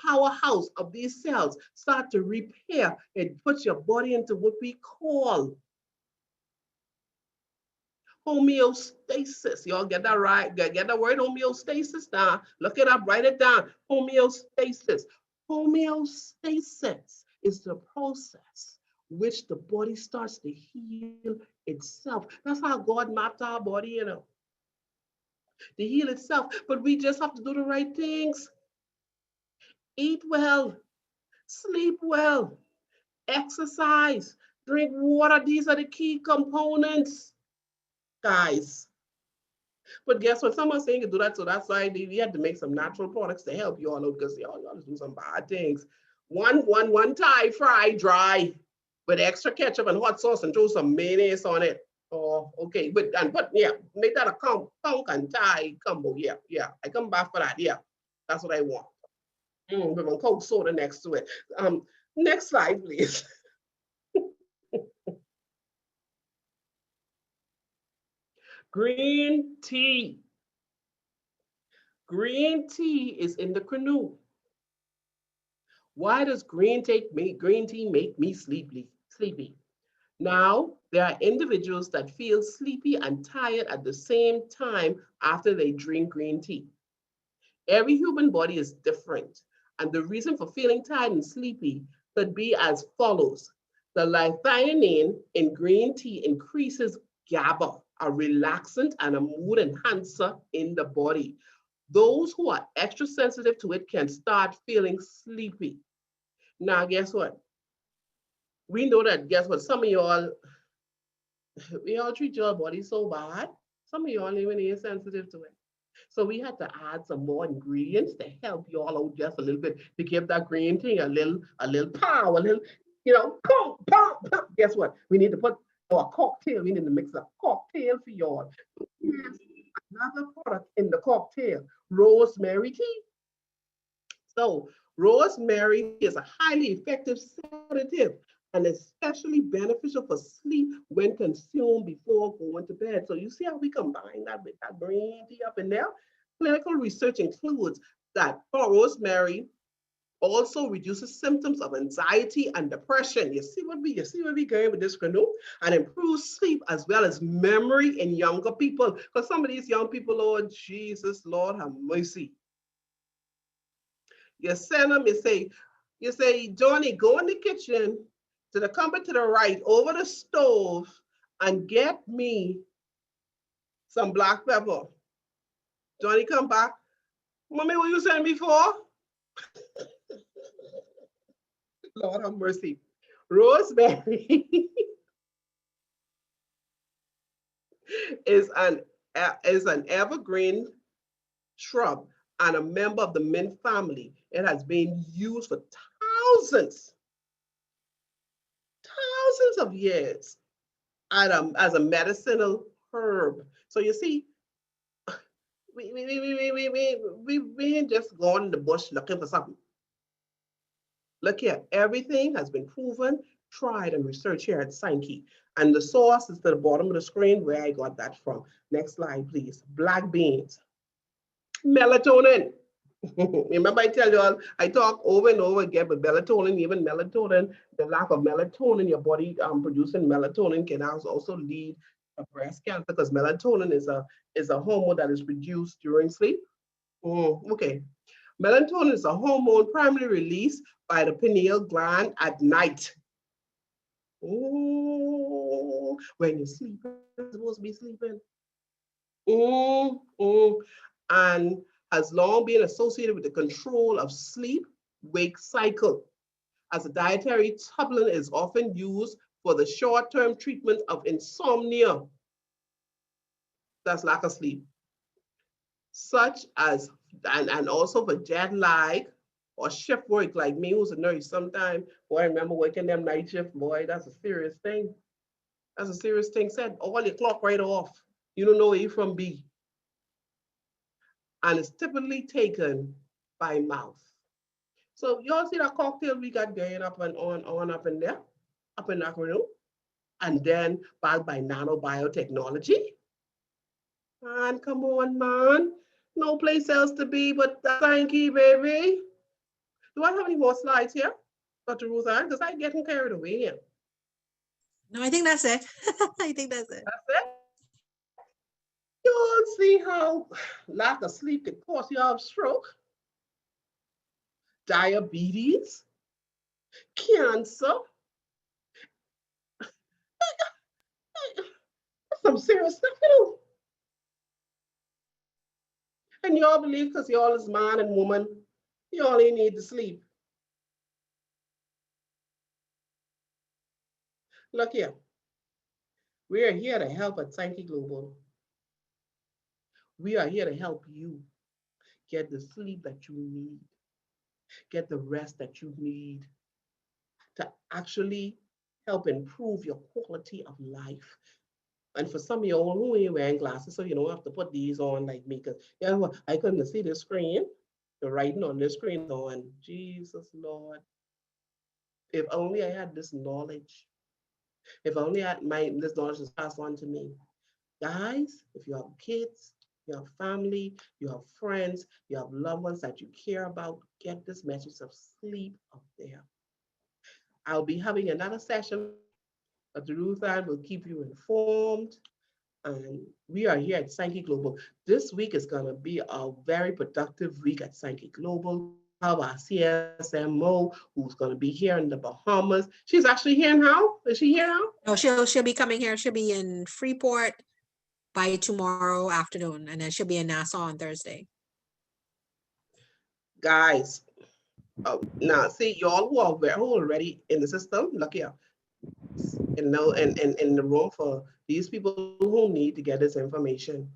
powerhouse of these cells start to repair, it puts your body into what we call homeostasis. Y'all get that right? Get the word homeostasis down. Look it up, write it down. Homeostasis. Homeostasis is the process which the body starts to heal itself. That's how God mapped our body, you know, to heal itself. But we just have to do the right things. Eat well, sleep well, exercise, drink water. These are the key components, guys. But guess what? Someone's saying to do that, so that's why we had to make some natural products to help you all out, because y'all do some bad things. One Thai fry dry with extra ketchup and hot sauce and throw some mayonnaise on it. Oh, okay. But yeah, make that a Kong and Thai combo. Yeah, I come back for that. Yeah, that's what I want. With a Coke soda next to it. Next slide, please. Green tea. Green tea is in the canoe. Why does green tea make me sleepy? Now, there are individuals that feel sleepy and tired at the same time after they drink green tea. Every human body is different, and the reason for feeling tired and sleepy could be as follows. The L-theanine in green tea increases GABA, a relaxant and a mood enhancer in the body. Those who are extra sensitive to it can start feeling sleepy. Now, guess what? We know that, guess what? Some of y'all, we all treat your body so bad. Some of y'all even ain't sensitive to it. So we had to add some more ingredients to help you all out just a little bit to give that green thing a little power, a little, pump, pump, pump. Guess what? We need to put our cocktail. We need to mix a cocktail for y'all. Here's another product in the cocktail: rosemary tea. So rosemary is a highly effective sedative and especially beneficial for sleep when consumed before going to bed. So you see how we combine that with that green tea up in there? Clinical research includes that rosemary also reduces symptoms of anxiety and depression. You see what we going with this canoe? And improves sleep as well as memory in younger people. Because some of these young people, Lord Jesus, Lord have mercy. You send them, you say, Johnny, go in the kitchen to the cupboard to the right over the stove and get me some black pepper. Johnny come back. Mommy, what you send me for? Lord have mercy. Rosemary is an evergreen shrub and a member of the mint family. It has been used for thousands, thousands of years as a medicinal herb. So you see, we ain't just gone in the bush looking for something. Look here, everything has been proven, tried, and researched here at Sankey. And the source is to the bottom of the screen where I got that from. Next slide, please. Black beans, melatonin. Remember, I tell you all, I talk over and over again, but melatonin, even melatonin, the lack of melatonin, your body producing melatonin can also lead to breast cancer because melatonin is a hormone that is produced during sleep. Okay. Melatonin is a hormone primarily released by the pineal gland at night. Ooh, when you're sleeping, you're supposed to be sleeping. And has long been associated with the control of sleep-wake cycle. As a dietary supplement is often used for the short-term treatment of insomnia, that's lack of sleep, such as, and also for jet lag or shift work, like me who's a nurse sometime. Boy, I remember working them night shift, boy, that's a serious thing. That's a serious thing. Said all your clock right off. You don't know A from B. And it's typically taken by mouth. So y'all see that cocktail we got going up and on up in there, up in that room, and then backed by nanobiotechnology. And come on, man. No place else to be but thank you, baby. Do I have any more slides here, Dr. Ruth Ann? Because I'm getting carried away here. No, I think that's it. I think that's it. That's it. You'll see how lack of sleep can cause you have stroke, diabetes, cancer. That's some serious stuff, And y'all believe because y'all is man and woman, you only need to sleep. Look here. We are here to help at Sankey Global. We are here to help you get the sleep that you need, get the rest that you need to actually help improve your quality of life. And for some of y'all who ain't wearing glasses, so you don't have to put these on like me, because I couldn't see the screen. The writing on the screen on. Jesus Lord. If only I had this knowledge. If only this knowledge was passed on to me. Guys, if you have kids, you have family, you have friends, you have loved ones that you care about, get this message of sleep up there. I'll be having another session, but Ruth Ann will keep you informed. And we are here at Sankey Global. This week is going to be a very productive week at Sankey Global. We have our CSMO who's going to be here in the Bahamas. She's actually here now. Is she here now? No, she'll be coming here. She'll be in Freeport by tomorrow afternoon, and then she'll be in Nassau on Thursday. Guys, now see y'all who are already in the system, look here. And know and in the room for these people who need to get this information.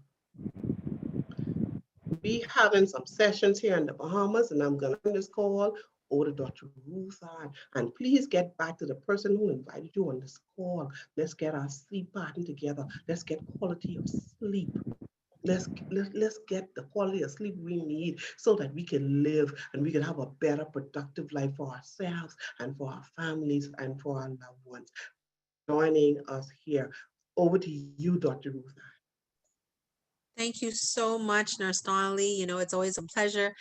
We having some sessions here in the Bahamas, and I'm gonna end this call over to Dr. Ruth Ann. And please get back to the person who invited you on this call. Let's get our sleep pattern together. Let's get quality of sleep. Let's get the quality of sleep we need so that we can live and we can have a better, productive life for ourselves and for our families and for our loved ones. Joining us here. Over to you, Dr. Ruth. Thank you so much, Nurse Donnalee. You know, it's always a pleasure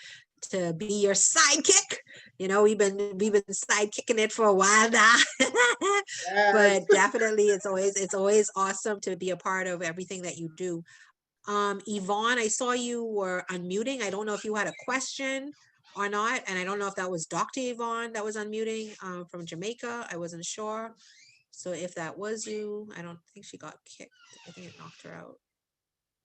to be your sidekick. You know, we've been sidekicking it for a while now. Yes. But definitely it's always awesome to be a part of everything that you do. Yvonne, I saw you were unmuting. I don't know if you had a question or not, and I don't know if that was Dr. Yvonne that was unmuting from Jamaica. I wasn't sure. So if that was you, I don't think she got kicked. I think it knocked her out.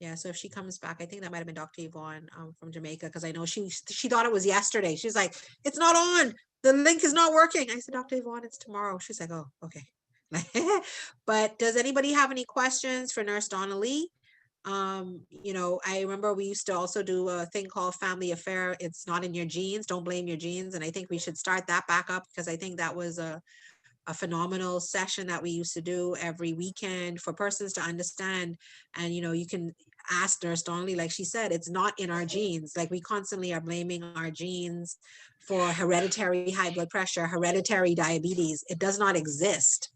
Yeah, so if she comes back, I think that might have been Dr. Yvonne from Jamaica, because I know she thought it was yesterday. She's like, it's not on. The link is not working. I said, Dr. Yvonne, it's tomorrow. She's like, oh, okay. But does anybody have any questions for Nurse Donnalee? You know, I remember we used to also do a thing called Family Affair. It's not in your genes. Don't blame your genes. And I think we should start that back up, because I think that was a phenomenal session that we used to do every weekend for persons to understand. And, you know, you can ask Nurse Donnalee, like she said, it's not in our genes. Like, we constantly are blaming our genes for hereditary high blood pressure, hereditary diabetes. It does not exist.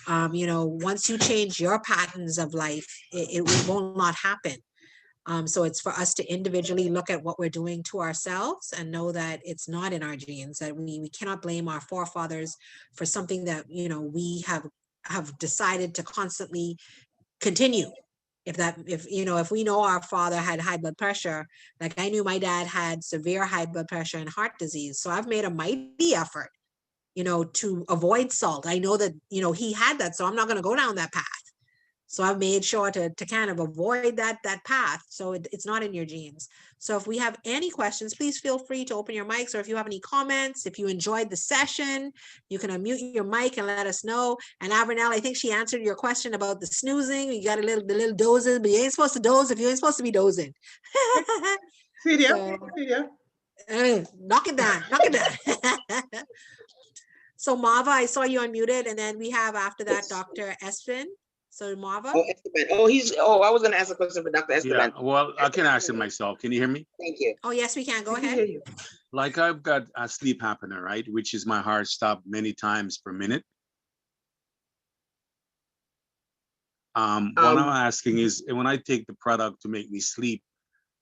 You know, once you change your patterns of life, it will not happen. So it's for us to individually look at what we're doing to ourselves and know that it's not in our genes, that we cannot blame our forefathers for something that, you know, we have decided to constantly continue. If you know, if we know our father had high blood pressure, like I knew my dad had severe high blood pressure and heart disease. So I've made a mighty effort, you know, to avoid salt. I know that, you know, he had that, so I'm not going to go down that path. So I've made sure to kind of avoid that path. So it's not in your genes. So if we have any questions, please feel free to open your mics, or if you have any comments, if you enjoyed the session, you can unmute your mic and let us know. And Avernell, I think she answered your question about the snoozing. You got the little dozing, but you ain't supposed to doze if you ain't supposed to be dozing. See there? So, See there? knock it down, knock it down. So Marva, I saw you unmuted, and then we have after that Dr. Espen. So Marva. Oh, Esteban. I was going to ask a question for Dr. Esteban. Yeah, well, I can ask it myself. Can you hear me? Thank you. Oh, yes, we can. Go We can ahead. hear you. Like, I've got a sleep apnea, right? Which is my heart stop many times per minute. What I'm asking is, when I take the product to make me sleep,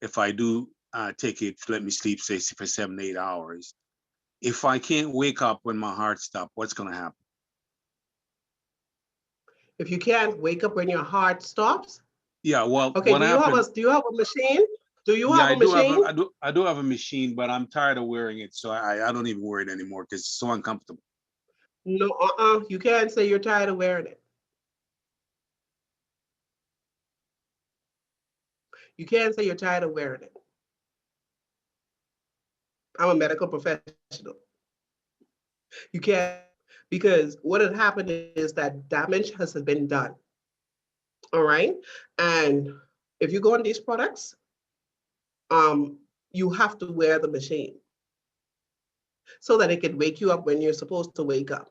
if I do take it to let me sleep, say for 7 to 8 hours, if I can't wake up when my heart stops, what's going to happen? If you can't wake up when your heart stops. Yeah, well, Okay, what do you happens? have a machine? Do you Yeah, have a machine? I do have a machine, but I'm tired of wearing it, so I don't even wear it anymore because it's so uncomfortable. No, you can't say you're tired of wearing it. You can't say you're tired of wearing it. I'm a medical professional. You can't, because what had happened is that damage has been done. All right. And if you go on these products, you have to wear the machine so that it can wake you up when you're supposed to wake up.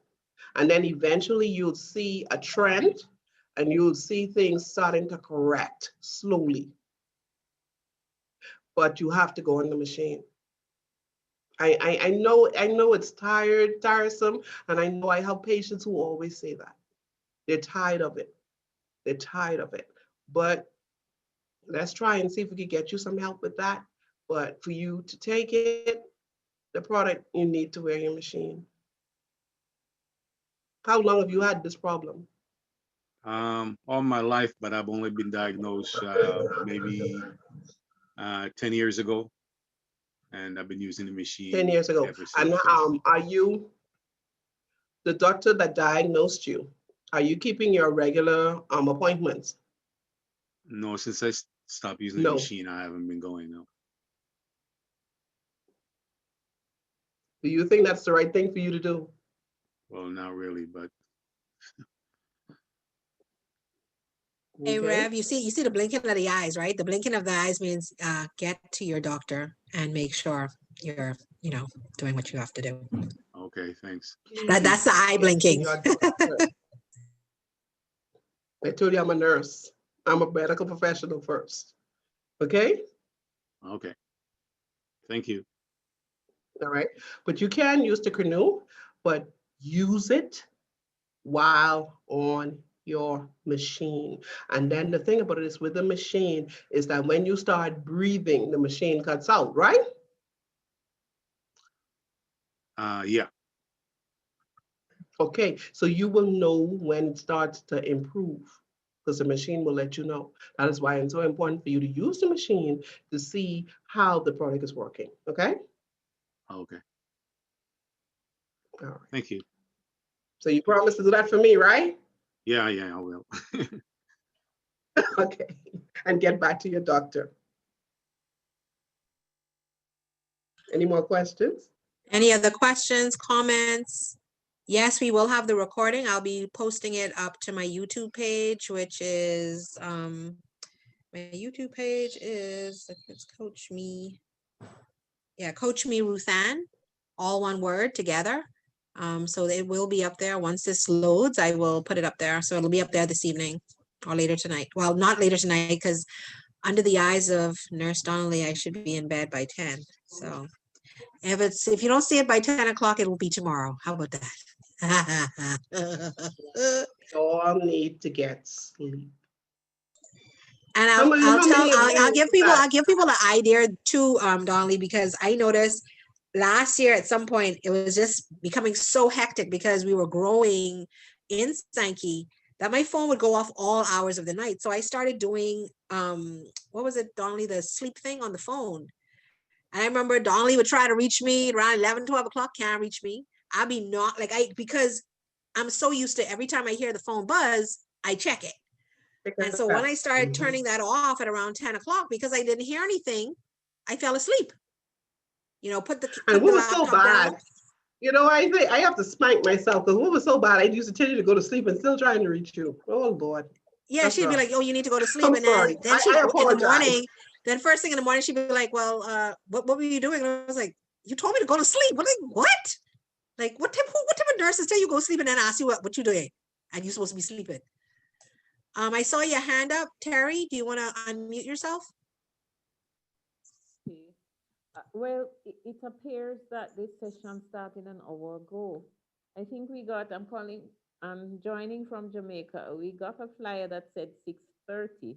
And then eventually you'll see a trend and you'll see things starting to correct slowly. But you have to go on the machine. I know it's tiresome, and I know I have patients who always say that. They're tired of it. They're tired of it. But let's try and see if we can get you some help with that. But for you to take it, the product, you need to wear your machine. How long have you had this problem? All my life, but I've only been diagnosed maybe 10 years ago, and I've been using the 10 machine years ago. ever And since. Yeah. are you the doctor that diagnosed you? Are you keeping your regular appointments? No, since stopped using the No. machine, I haven't been going now. Do you think that's the right thing for you to do? Well, not really, but Hey Okay. Rev, you see the blinking of the eyes, right? The blinking of the eyes means get to your doctor and make sure you're, you know, doing what you have to do. okay, thanks. That's the eye Get to blinking. your doctor. I told you I'm a nurse. I'm a medical professional first. Okay? Okay, thank you. All right. But you can use the canoe, but use it while on your machine. And then the thing about it is with the machine is that when you start breathing, the machine cuts out, right? Yeah, Okay. So you will know when it starts to improve because the machine will let you know. That is why it's so important for you to use the machine to see how the product is working. Okay. okay, All right. thank you. So you promise to do that for me, right? Yeah, yeah, I will. Okay. And get back to your doctor. Any more questions? Any other questions, comments? Yes, we will have the recording. I'll be posting it up to my YouTube page, which is my YouTube page is it's Coach Me. Yeah, Coach Me Ruthann, all one word together. So it will be up there. Once this loads, I will put it up there. So it'll be up there this evening or later tonight. Well, not later tonight because under the eyes of Nurse Donnalee, I should be in bed by 10. So if you don't see it by 10 o'clock, it will be tomorrow. How about that? We all need to get sleep. And How many of I'll you give people an idea too, Donnelly, because I noticed last year at some point it was just becoming so hectic because we were growing in Sankey that my phone would go off all hours of the night. So I started doing what was it, Donnelly, the sleep thing on the phone. And I remember Donnelly would try to reach me around 11, 12 o'clock, can't reach me. I'd be not like because I'm so used to every time I hear the phone buzz, I check it. And so when I started turning that off at around 10 o'clock, because I didn't hear anything, I fell asleep. You know, put the was so laptop bad? down. You know, I think I have to spank myself because what was so bad? I used to tell you to go to sleep and still trying to reach you. Oh Lord. Yeah, That's she'd be rough. like, "Oh, you need to go to sleep," I'm and sorry. then she I in the apologize. morning. Then first thing in the morning, she'd be like, "Well, what were you doing?" And I was like, "You told me to go to sleep." What? Like what type of nurses tell you go sleep and then ask you what you're doing and you're supposed to be sleeping? I saw your hand up, Terry. Do you want to unmute yourself? Okay. Well, it appears that this session started an hour ago. I think I'm joining from Jamaica. We got a flyer that said 6:30.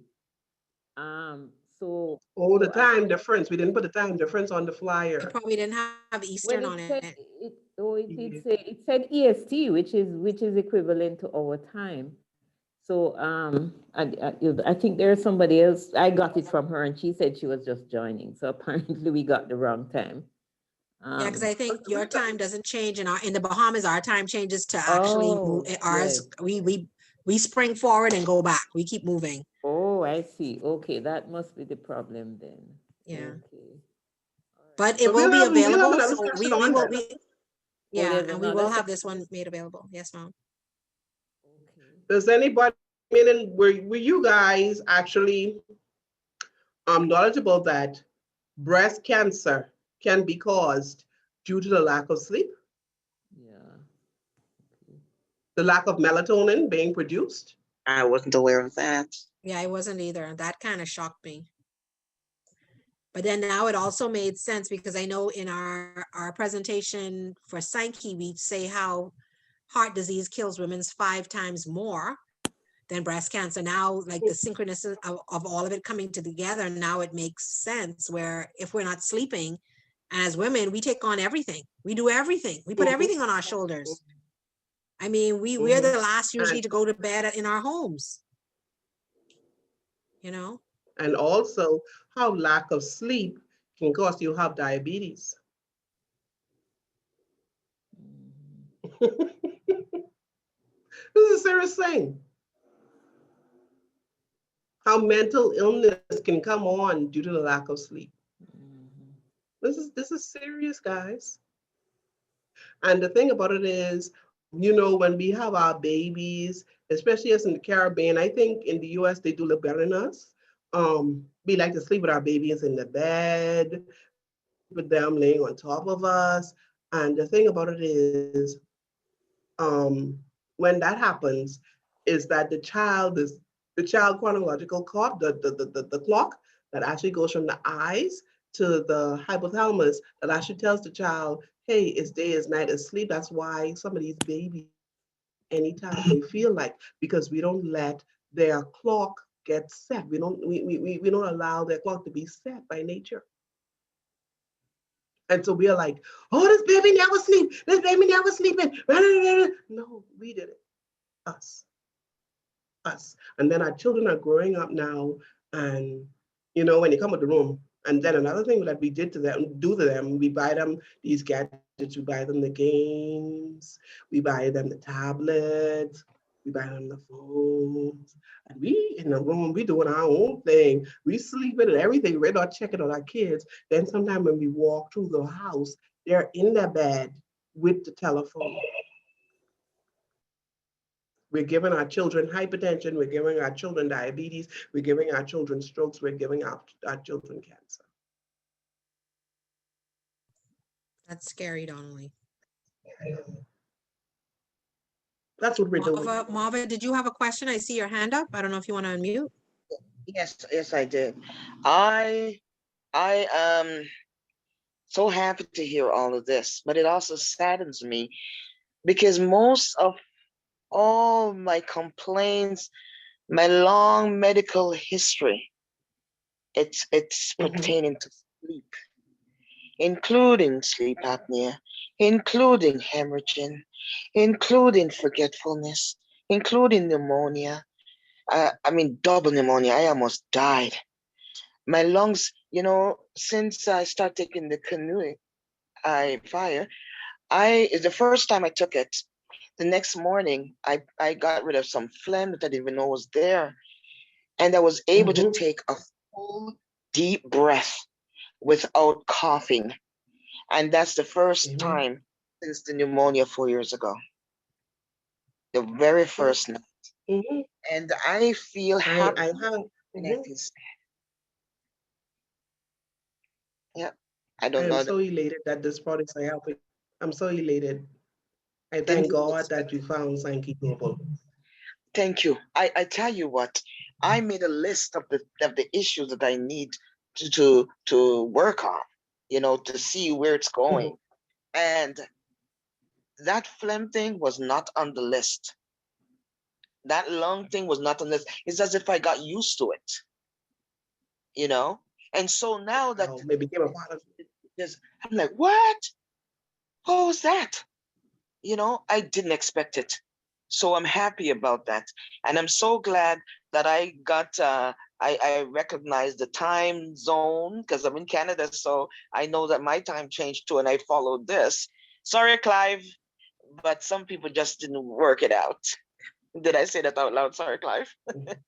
Um, so, Oh, the so I, time difference. We didn't put the time difference on the It flyer. probably didn't have well, Eastern on it. it did Yeah. say, it said EST, which is equivalent to our time. So, I think there's somebody else, I got it from her and she said she was just joining. So apparently we got the wrong time. Yeah, because I think We your got- time doesn't change in the Bahamas. Our time changes to actually move Oh, ours. right. We spring forward and go back. We keep moving. Oh, I see. Okay, that must be the problem then. Yeah, Okay. All right. but it But will be we'll have available. another So session on that. Oh, yeah, there's and we another will have section. this one made available. Yes, ma'am. Okay. Does anybody meaning were you guys actually knowledgeable that breast cancer can be caused due to the lack of sleep, Yeah. Okay. the lack of melatonin being produced? I wasn't aware of that. Yeah, I wasn't either. That kind of shocked me. But then now it also made sense because I know in our presentation for Sankey, we say how heart disease kills women 5 times more. than breast cancer. Now, like the synchronicity of all of it coming together, now it makes sense where if we're not sleeping, and as women, we take on everything. We do everything. We put everything on our shoulders. I mean, we're the last usually to go to bed in our homes, you know? And also how lack of sleep can cause you to have diabetes. This is a serious thing. How mental illness can come on due to the lack of sleep. This is serious, guys. And the thing about it is, you know, when we have our babies, especially us in the Caribbean, I think in the US they do look better than us. We like to sleep with our babies in the bed, with them laying on top of us. And the thing about it is, when that happens, is that the child chronological clock, the clock that actually goes from the eyes to the hypothalamus that actually tells the child, hey, it's day, it's night, it's sleep. That's why some of these babies, anytime they feel like, because we don't let their clock get set. We don't allow their clock to be set by nature. And so we are like, oh, this baby never sleep. This baby never sleeping. No, we did it. Us. And then our children are growing up now, and you know, when they come to the room, and then another thing that we do to them, we buy them these gadgets, we buy them the games, we buy them the tablets, we buy them the phones, and we in the room, we doing our own thing. We sleeping and everything. We're not checking on our kids. Then sometimes when we walk through the house, they're in their bed with the telephone. We're giving our children hypertension. We're giving our children diabetes. We're giving our children strokes. We're giving our children cancer. That's scary, Donnalee. That's what we're doing. Marva, did you have a question? I see your hand up. I don't know if you want to unmute. Yes, I did. I am so happy to hear all of this, but it also saddens me because most of all my complaints, my long medical history, it's pertaining to sleep, including sleep apnea, including hemorrhaging, including forgetfulness, including pneumonia. I mean, double pneumonia. I almost died. My lungs, you know, since I started taking the canoe, fire, the first time I took it, the next morning, I got rid of some phlegm that I didn't even know was there. And I was able to take a full, deep breath without coughing. And that's the first time since the pneumonia 4 years ago. The very first night. And I feel happy and I feel sad. Yeah, I don't know. I'm so elated that this products are helping. I'm so elated. I thank God that you found Sankey Global. Thank you. I tell you what, I made a list of the issues that I need to work on, you know, to see where it's going. And that phlegm thing was not on the list. That lung thing was not on the list. It's as if I got used to it, you know? And so now that it became a part of it, I'm like, what? What was that? You know, I didn't expect it. So I'm happy about that. And I'm so glad that I got, I recognized the time zone because I'm in Canada. So I know that my time changed too, and I followed this. Sorry, Clive, but some people just didn't work it out. Did I say that out loud? Sorry, Clive. But,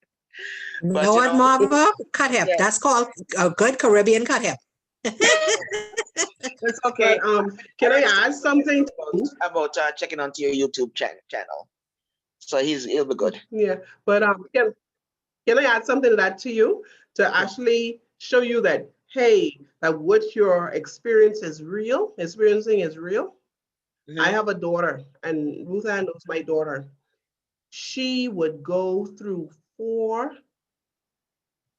know what, Marva? Cut hip. Yeah. That's called a good Caribbean cut hip. It's okay. Can I add something about checking onto your YouTube channel? So he'll be good. Yeah, but can I add something to that to you to actually show you that, hey, that what you're experiencing is real. I have a daughter, and Ruth Ann knows my daughter. She would go through 3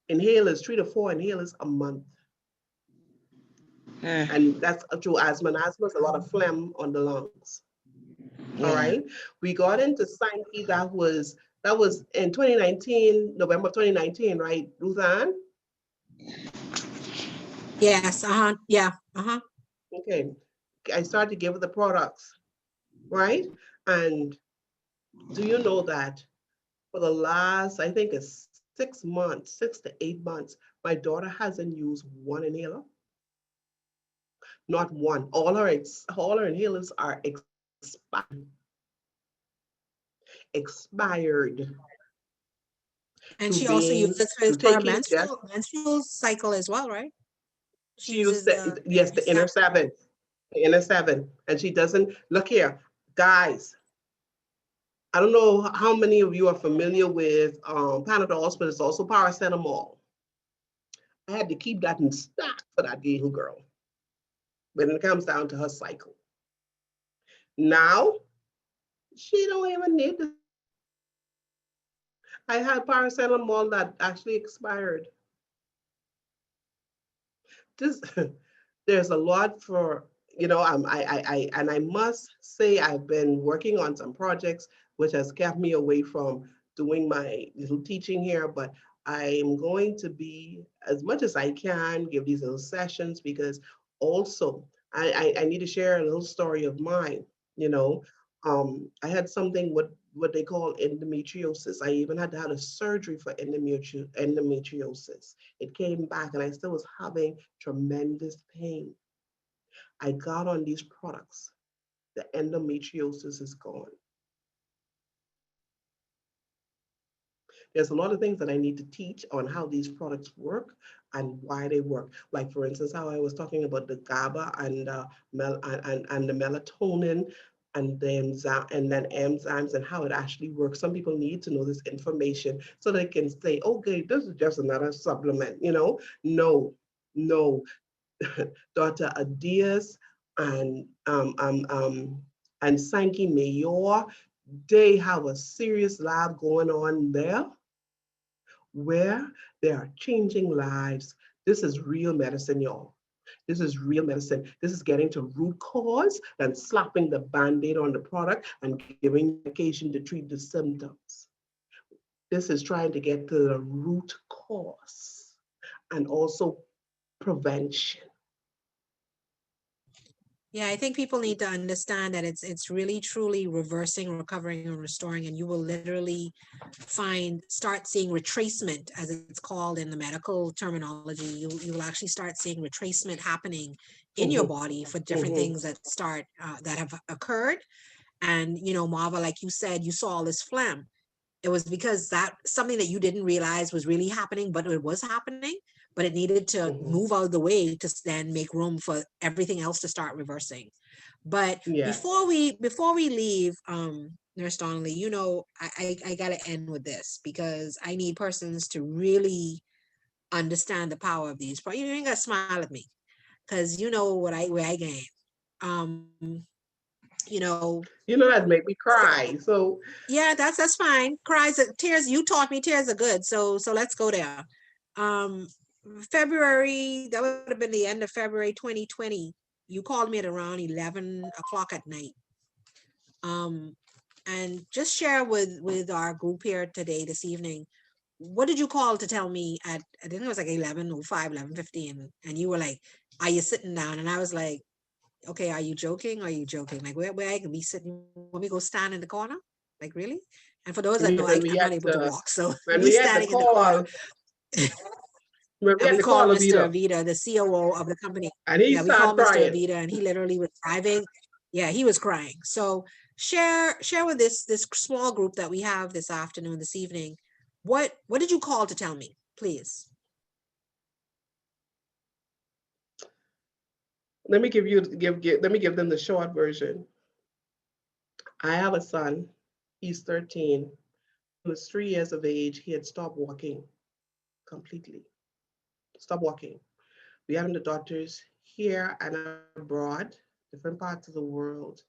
to 4 inhalers a month. And that's through asthma. And asthma is a lot of phlegm on the lungs. All right. We got into Sankey that was That was in 2019, November 2019, right, Ruth Ann? Yes, yeah, Okay, I started to give her the products, right? And do you know that for the last, I think it's 6 months, 6 to 8 months, my daughter hasn't used one inhaler? Not one. All her inhalers are expired and through she also being, uses through it for her taking just, menstrual cycle as well, right? She she used uses the, yes, the NSAP. inner seven, and she doesn't, look here, guys, I don't know how many of you are familiar with Panadols, but it's also paracetamol. I had to keep that in stock for that little girl when it comes down to her cycle. Now, she don't even need the, I had paracetamol that actually expired. This, there's a lot for, and I must say I've been working on some projects which has kept me away from doing my little teaching here, but I'm going to be, as much as I can, give these little sessions, because also I need to share a little story of mine. You know, I had something what they call endometriosis. I even had to have a surgery for endometriosis. It came back and I still was having tremendous pain. I got on these products. The endometriosis is gone. There's a lot of things that I need to teach on how these products work and why they work. Like, for instance, how I was talking about the GABA and and the melatonin and and then enzymes and how it actually works. Some people need to know this information so they can say, okay, this is just another supplement, No, no. Dr. Adias and Sankey Mayor, they have a serious lab going on there where they are changing lives. This is real medicine, y'all. This is real medicine. This is getting to root cause and slapping the band-aid on the product and giving medication to treat the symptoms. This is trying to get to the root cause and also prevention. Yeah, I think people need to understand that it's really truly reversing, recovering, and restoring, and you will literally start seeing retracement, as it's called in the medical terminology. You will actually start seeing retracement happening in your Mhm, body for different mhm, things that have occurred. And Marva, like you said, you saw all this phlegm. It was because that something that you didn't realize was really happening, but it was happening, but it needed to mhm. move out of the way to then make room for everything else to start reversing. But Yes. before we leave, Nurse Donnalee, I gotta end with this because I need persons to really understand the power of these. But you ain't gotta smile at me because you know what where I gain. You know, That make me cry. So yeah, that's fine. Tears. You taught me tears are good. So let's go there. Um, February, that would have been the end of February 2020. You called me at around 11 o'clock at night. Um, and just share with our group here today, this evening. What did you call to tell me I think it was like 11:05, 11:15, and you were like, "Are you sitting down?" And I was like, "Okay, are you joking? Are you joking? Like where I can be sitting? Want me to go stand in the corner? Like really?" And for those that know, when I'm we not had able to to walk, so when me we had to standing in the corner. call when we And had we to call called Mr. Avita, Avita, the COO of the company. and he Yeah, we started called Mr. crying. Avita, and he literally was driving. Yeah, he was crying. So share with this small group that we have this afternoon, this evening. What did you call to tell me, please? Let me let me give them the short version. I have a son. He's 13. He was 3 years of age. He had stopped walking completely. Stop walking. We have the doctors here and abroad, different parts of the world.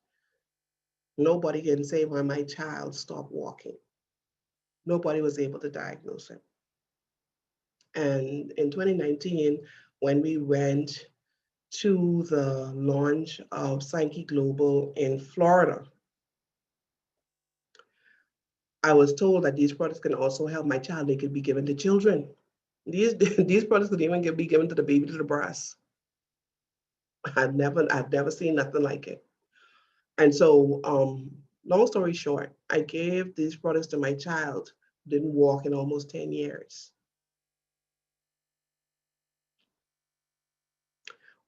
Nobody can say why my child stopped walking. Nobody was able to diagnose him. And in 2019, when we went to the launch of Psyche Global in Florida, I was told that these products can also help my child. They could be given to children. These these products could even be given to the baby to the breast. I've never seen nothing like it. And so, long story short, I gave these products to my child. Didn't walk in almost 10 years.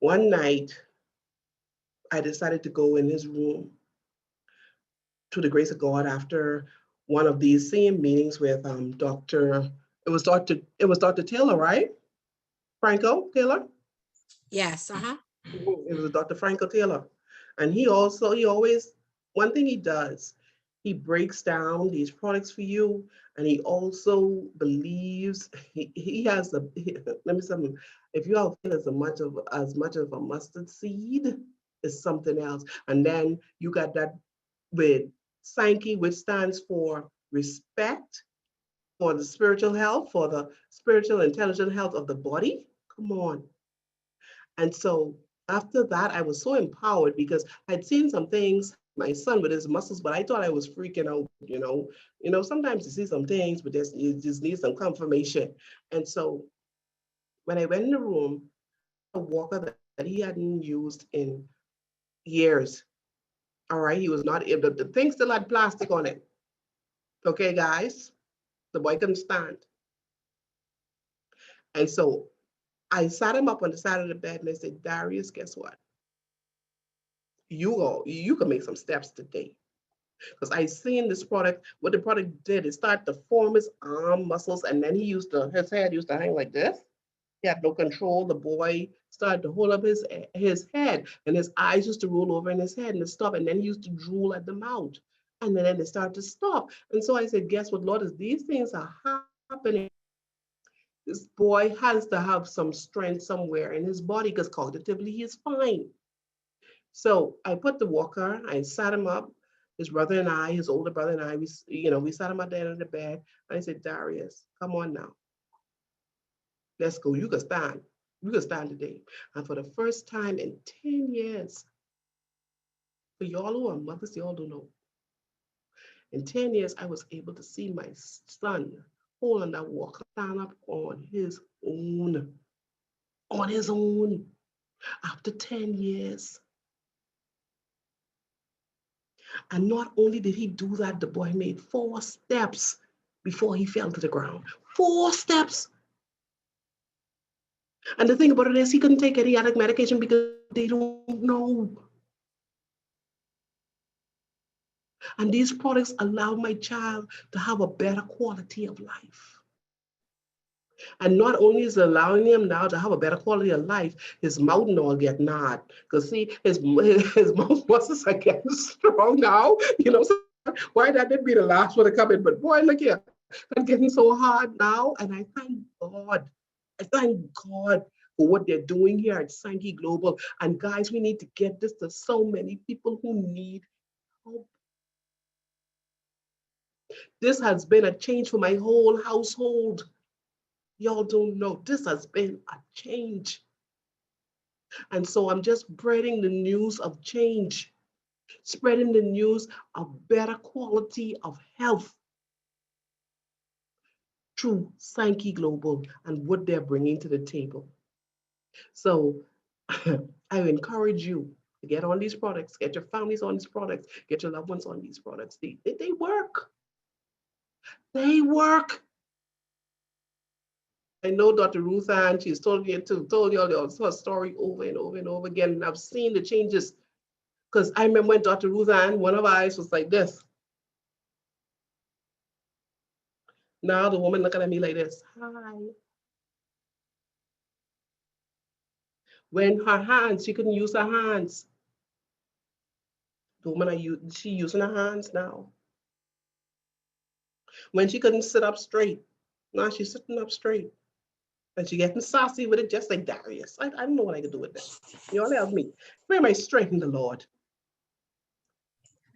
One night, I decided to go in his room to the grace of God after one of these same meetings with it was Dr. Taylor, right? Franco Taylor? Yes. Uh-huh. It was Dr. Franco Taylor. And he always, one thing he does, he breaks down these products for you. And he also believes he has let me say, if you have as much of a mustard seed, is something else. And then you got that with Sankey, which stands for respect for the spiritual health, for the spiritual intelligent health of the body. Come on. And so after that, I was so empowered because I'd seen some things, my son with his muscles, but I thought I was freaking out, you know. You know, sometimes you see some things, but you just need some confirmation. And so when I went in the room, a walker that he hadn't used in years. All right, he was not able, the thing still had plastic on it. Okay, guys, the boy couldn't stand. And so I sat him up on the side of the bed and I said, Darius, guess what? You can make some steps today. Because I seen this product, what the product did, it started to form his arm muscles, and then his head used to hang like this. He had no control. The boy started to hold up his head, and his eyes used to roll over in his head and stop, and then he used to drool at the mouth. And then they started to stop. And so I said, guess what, Lord, is these things are happening. This boy has to have some strength somewhere in his body because cognitively he's fine. So I put the walker, I sat him up, his brother and I, his older brother and I, we sat him at the end of the bed. I said, Darius, come on now. Let's go. You can stand. You can stand today. And for the first time in 10 years, for y'all who are mothers, y'all don't know. In 10 years, I was able to see my son holding that walker, stand up on his own. On his own. After 10 years. And not only did he do that, the boy made 4 steps before he fell to the ground. 4 steps. And the thing about it is he couldn't take any other medication because they don't know. And these products allow my child to have a better quality of life. And not only is it allowing him now to have a better quality of life, his mouth and all get gnawed. Because see, his mouth muscles are getting strong now. You know, so why that didn't be the last one to come in, but boy, look here, that's getting so hard now. And I thank God. I thank God for what they're doing here at Sankey Global. And guys, we need to get this to so many people who need help. This has been a change for my whole household. Y'all don't know, this has been a change. And so I'm just spreading the news of change, spreading the news of better quality of health through Sankey Global and what they're bringing to the table. So I encourage you to get on these products, get your families on these products, get your loved ones on these products. They work. They work. I know Dr. Ruth Ann, she's told you her story over and over and over again. And I've seen the changes. Because I remember when Dr. Ruth Ann, one of our eyes was like this. Now the woman looking at me like this. Hi. When her hands, she couldn't use her hands. The woman, she using her hands now. When she couldn't sit up straight, now she's sitting up straight. And she getting sassy with it, just like Darius. I don't know what I can do with that. You all help me. Where am I strength in the Lord?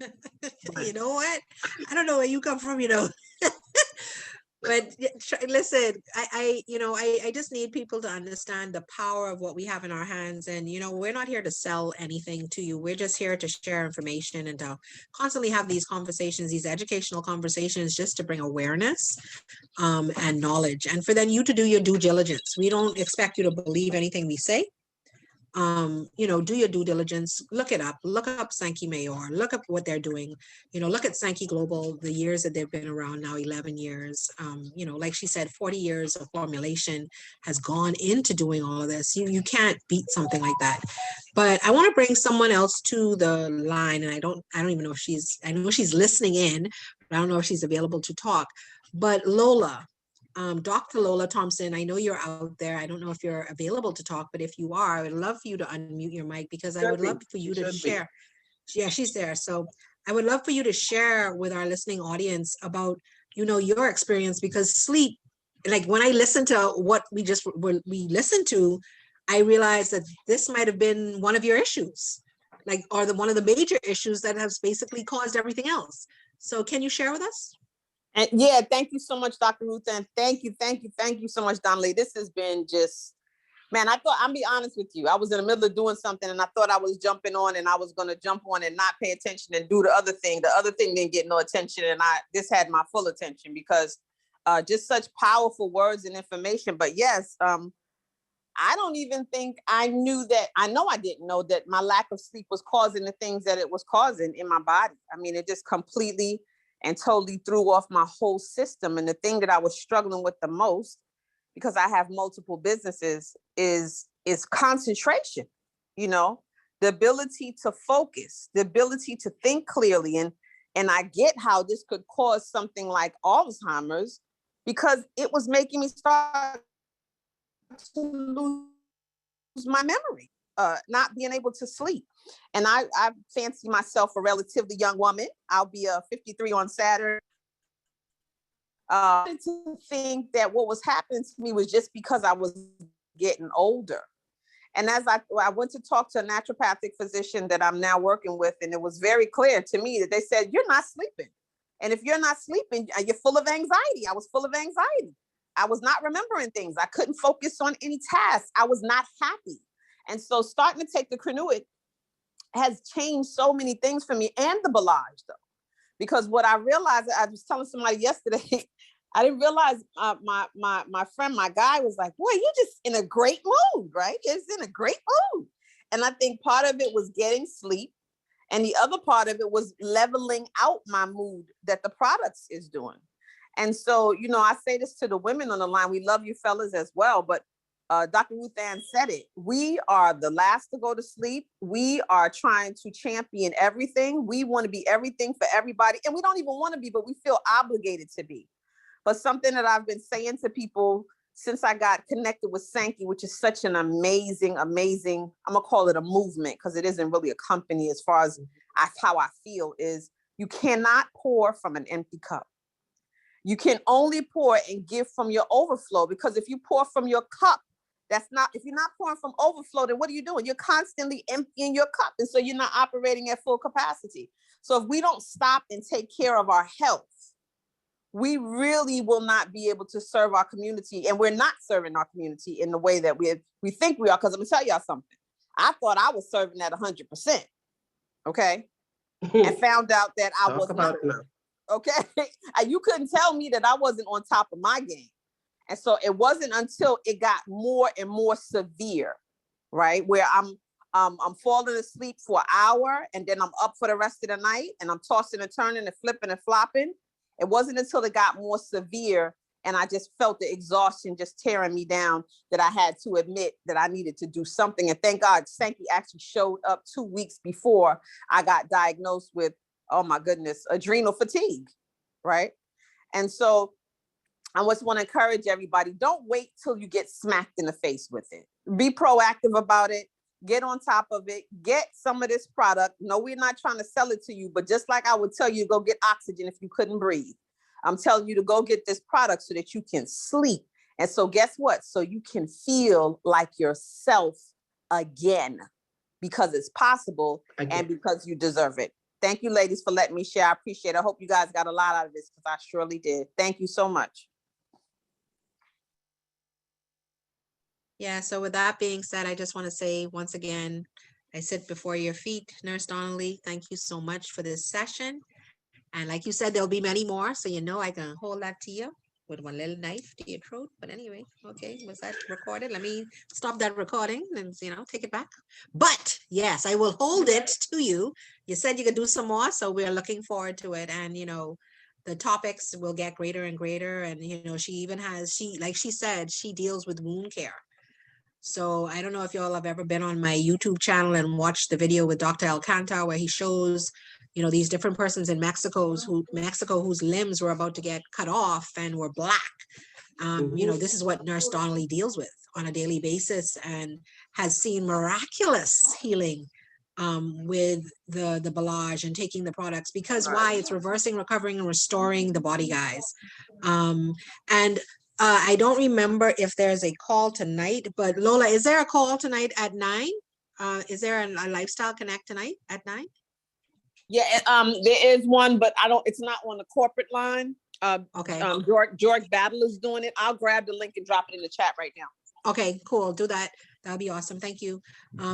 You know what? I don't know where you come from, you know. But listen, I just need people to understand the power of what we have in our hands. And, we're not here to sell anything to you. We're just here to share information and to constantly have these conversations, these educational conversations, just to bring awareness and knowledge. And for then you to do your due diligence. We don't expect you to believe anything we say. Do your due diligence, look it up, look up Sankey Mayor, look up what they're doing, look at Sankey Global, the years that they've been around now, 11 years. Like she said, 40 years of formulation has gone into doing all of this. You can't beat something like that. But I want to bring someone else to the line, and I don't even know if I know she's listening in, but I don't know if she's available to talk. But Lola, Dr. Lola Thompson, I know you're out there. I don't know if you're available to talk, but if you are, I would love for you to unmute your mic, because I would love for you to share. Yeah, she's there. So I would love for you to share with our listening audience about, your experience, because sleep, like when I listen to what we listened to, I realized that this might have been one of your issues, or one of the major issues that has basically caused everything else. So can you share with us? And yeah, thank you so much, Dr. Ruth, and thank you so much, Donnalee. This has been just, man, I'll be honest with you. I was in the middle of doing something and I thought I was jumping on, and I was going to jump on and not pay attention and do the other thing. The other thing didn't get no attention, and this had my full attention, because just such powerful words and information. But yes, I don't even think I knew that. I know I didn't know that my lack of sleep was causing the things that it was causing in my body. I mean, it just completely and totally threw off my whole system. And the thing that I was struggling with the most, because I have multiple businesses, is concentration, the ability to focus, the ability to think clearly. And I get how this could cause something like Alzheimer's, because it was making me start to lose my memory, not being able to sleep. And I fancy myself a relatively young woman. I'll be 53 on Saturday. To think that what was happening to me was just because I was getting older. And as I went to talk to a naturopathic physician that I'm now working with, and it was very clear to me that they said, you're not sleeping. And if you're not sleeping, you're full of anxiety. I was full of anxiety. I was not remembering things. I couldn't focus on any tasks. I was not happy. And so starting to take the Crunuit has changed so many things for me, and the Belage, though. Because what I realized, I was telling somebody yesterday, I didn't realize my friend, my guy was like, boy, you're just in a great mood, right? It's in a great mood. And I think part of it was getting sleep. And the other part of it was leveling out my mood that the products is doing. And so, I say this to the women on the line. We love you fellas as well. But Dr. Ruth Ann said it. We are the last to go to sleep. We are trying to champion everything. We want to be everything for everybody. And we don't even want to be, but we feel obligated to be. But something that I've been saying to people since I got connected with Sankey, which is such an amazing, I'm going to call it a movement, because it isn't really a company as far as how I feel, is you cannot pour from an empty cup. You can only pour and give from your overflow, because if you pour from your cup, if you're not pouring from overflow, then what are you doing? You're constantly emptying your cup. And so you're not operating at full capacity. So if we don't stop and take care of our health, we really will not be able to serve our community. And we're not serving our community in the way that we think we are. Because I'm going to tell y'all something. I thought I was serving at 100%. Okay. And found out that I was not. Okay. And you couldn't tell me that I wasn't on top of my game. And so it wasn't until it got more and more severe, right? Where I'm falling asleep for an hour, and then I'm up for the rest of the night, and I'm tossing and turning and flipping and flopping. It wasn't until it got more severe and I just felt the exhaustion just tearing me down that I had to admit that I needed to do something. And thank God, Sankey actually showed up 2 weeks before I got diagnosed with, oh my goodness, adrenal fatigue, right? And so I just want to encourage everybody, don't wait till you get smacked in the face with it. Be proactive about it. Get on top of it. Get some of this product. No, we're not trying to sell it to you, but just like I would tell you to go get oxygen if you couldn't breathe, I'm telling you to go get this product so that you can sleep. And so guess what? So you can feel like yourself again, because it's possible and because you deserve it. Thank you, ladies, for letting me share. I appreciate it. I hope you guys got a lot out of this, because I surely did. Thank you so much. Yeah, so with that being said, I just want to say once again, I sit before your feet, Nurse Donnalee. Thank you so much for this session. And like you said, there'll be many more. So you know I can hold that to you with one little knife to your throat. But anyway, okay, was that recorded? Let me stop that recording and take it back. But yes, I will hold it to you. You said you could do some more, so we're looking forward to it. And the topics will get greater and greater. And she even has like she said, she deals with wound care. So I don't know if y'all have ever been on my YouTube channel and watched the video with Dr. Alcantara where he shows, these different persons in Mexico whose limbs were about to get cut off and were black. This is what Nurse Donnalee deals with on a daily basis and has seen miraculous healing with the Balage and taking the products, because why? It's reversing, recovering, and restoring the body, guys. And I don't remember if there's a call tonight, but Lola, is there a call tonight at 9? Is there a Lifestyle Connect tonight at 9? Yeah, there is one, but it's not on the corporate line. Okay. George Battle is doing it. I'll grab the link and drop it in the chat right now. Okay, cool. Do that. That'll be awesome. Thank you.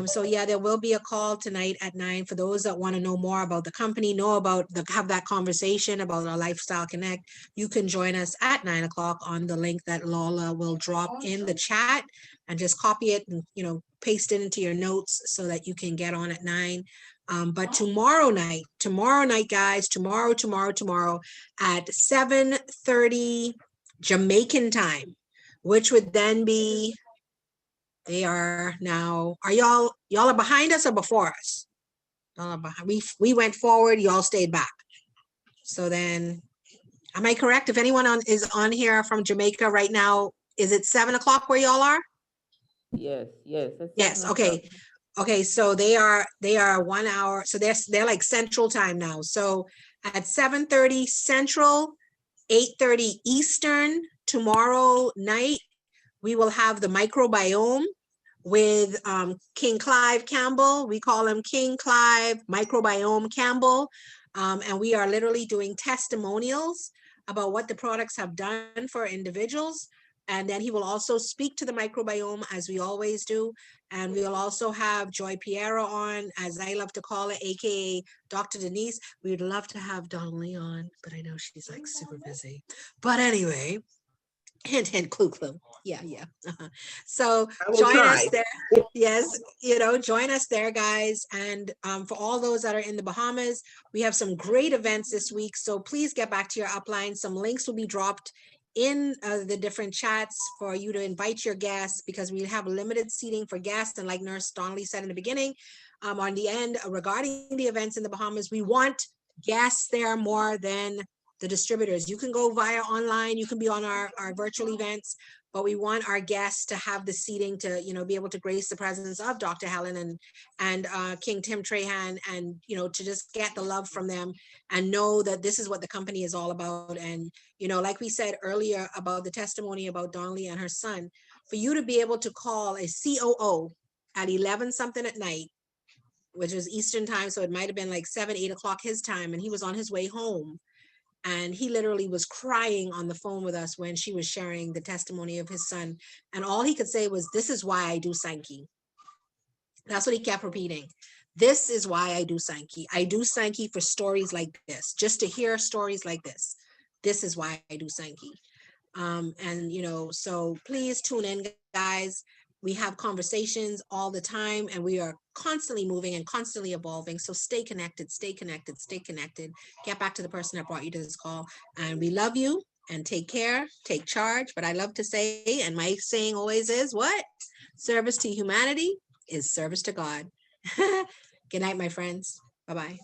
So yeah, there will be a call tonight at 9 for those that want to know more about the company, have that conversation about our Lifestyle Connect. You can join us at 9 o'clock on the link that Lola will drop in the chat, and just copy it and paste it into your notes so that you can get on at 9. But tomorrow night, guys, tomorrow at 7:30 Jamaican time, which would then be, are y'all are behind us or before us? Y'all are behind. We went forward, y'all stayed back. So then, am I correct? If anyone is on here from Jamaica right now, is it 7 o'clock where y'all are? Yes. Yes. Okay. Okay. So they are 1 hour. So they're like Central time now. So at 7:30 Central, 8:30 Eastern tomorrow night, we will have the microbiome with King Clive Campbell. We call him King Clive Microbiome Campbell. And we are literally doing testimonials about what the products have done for individuals. And then he will also speak to the microbiome, as we always do. And we'll also have Joy Piera on, as I love to call it, aka Dr. Denise. We'd love to have Donnalee on, but I know she's like super busy. But anyway, hint, hint, clue, clue. Yeah. So join us there. Yes, join us there, guys. And for all those that are in the Bahamas, we have some great events this week. So please get back to your upline. Some links will be dropped in the different chats for you to invite your guests, because we have limited seating for guests. And like Nurse Donnalee said in the beginning, on the end, regarding the events in the Bahamas, we want guests there more than the distributors. You can go via online, you can be on our virtual events, but we want our guests to have the seating to, be able to grace the presence of Dr. Helen and King Tim Trahan, and, to just get the love from them and know that this is what the company is all about. And, like we said earlier about the testimony about Donnalee and her son, for you to be able to call a COO at 11 something at night, which was Eastern time, so it might have been like 7, 8 o'clock his time, and he was on his way home. And he literally was crying on the phone with us when she was sharing the testimony of his son. And all he could say was, "This is why I do Sankey." That's what he kept repeating. This is why I do Sankey. I do Sankey for stories like this, just to hear stories like this. This is why I do Sankey. And, so please tune in, guys. We have conversations all the time, and we are constantly moving and constantly evolving. So stay connected, stay connected, stay connected. Get back to the person that brought you to this call. And we love you, and take care, take charge. But I love to say, and my saying always is, what? Service to humanity is service to God. Good night, my friends. Bye-bye.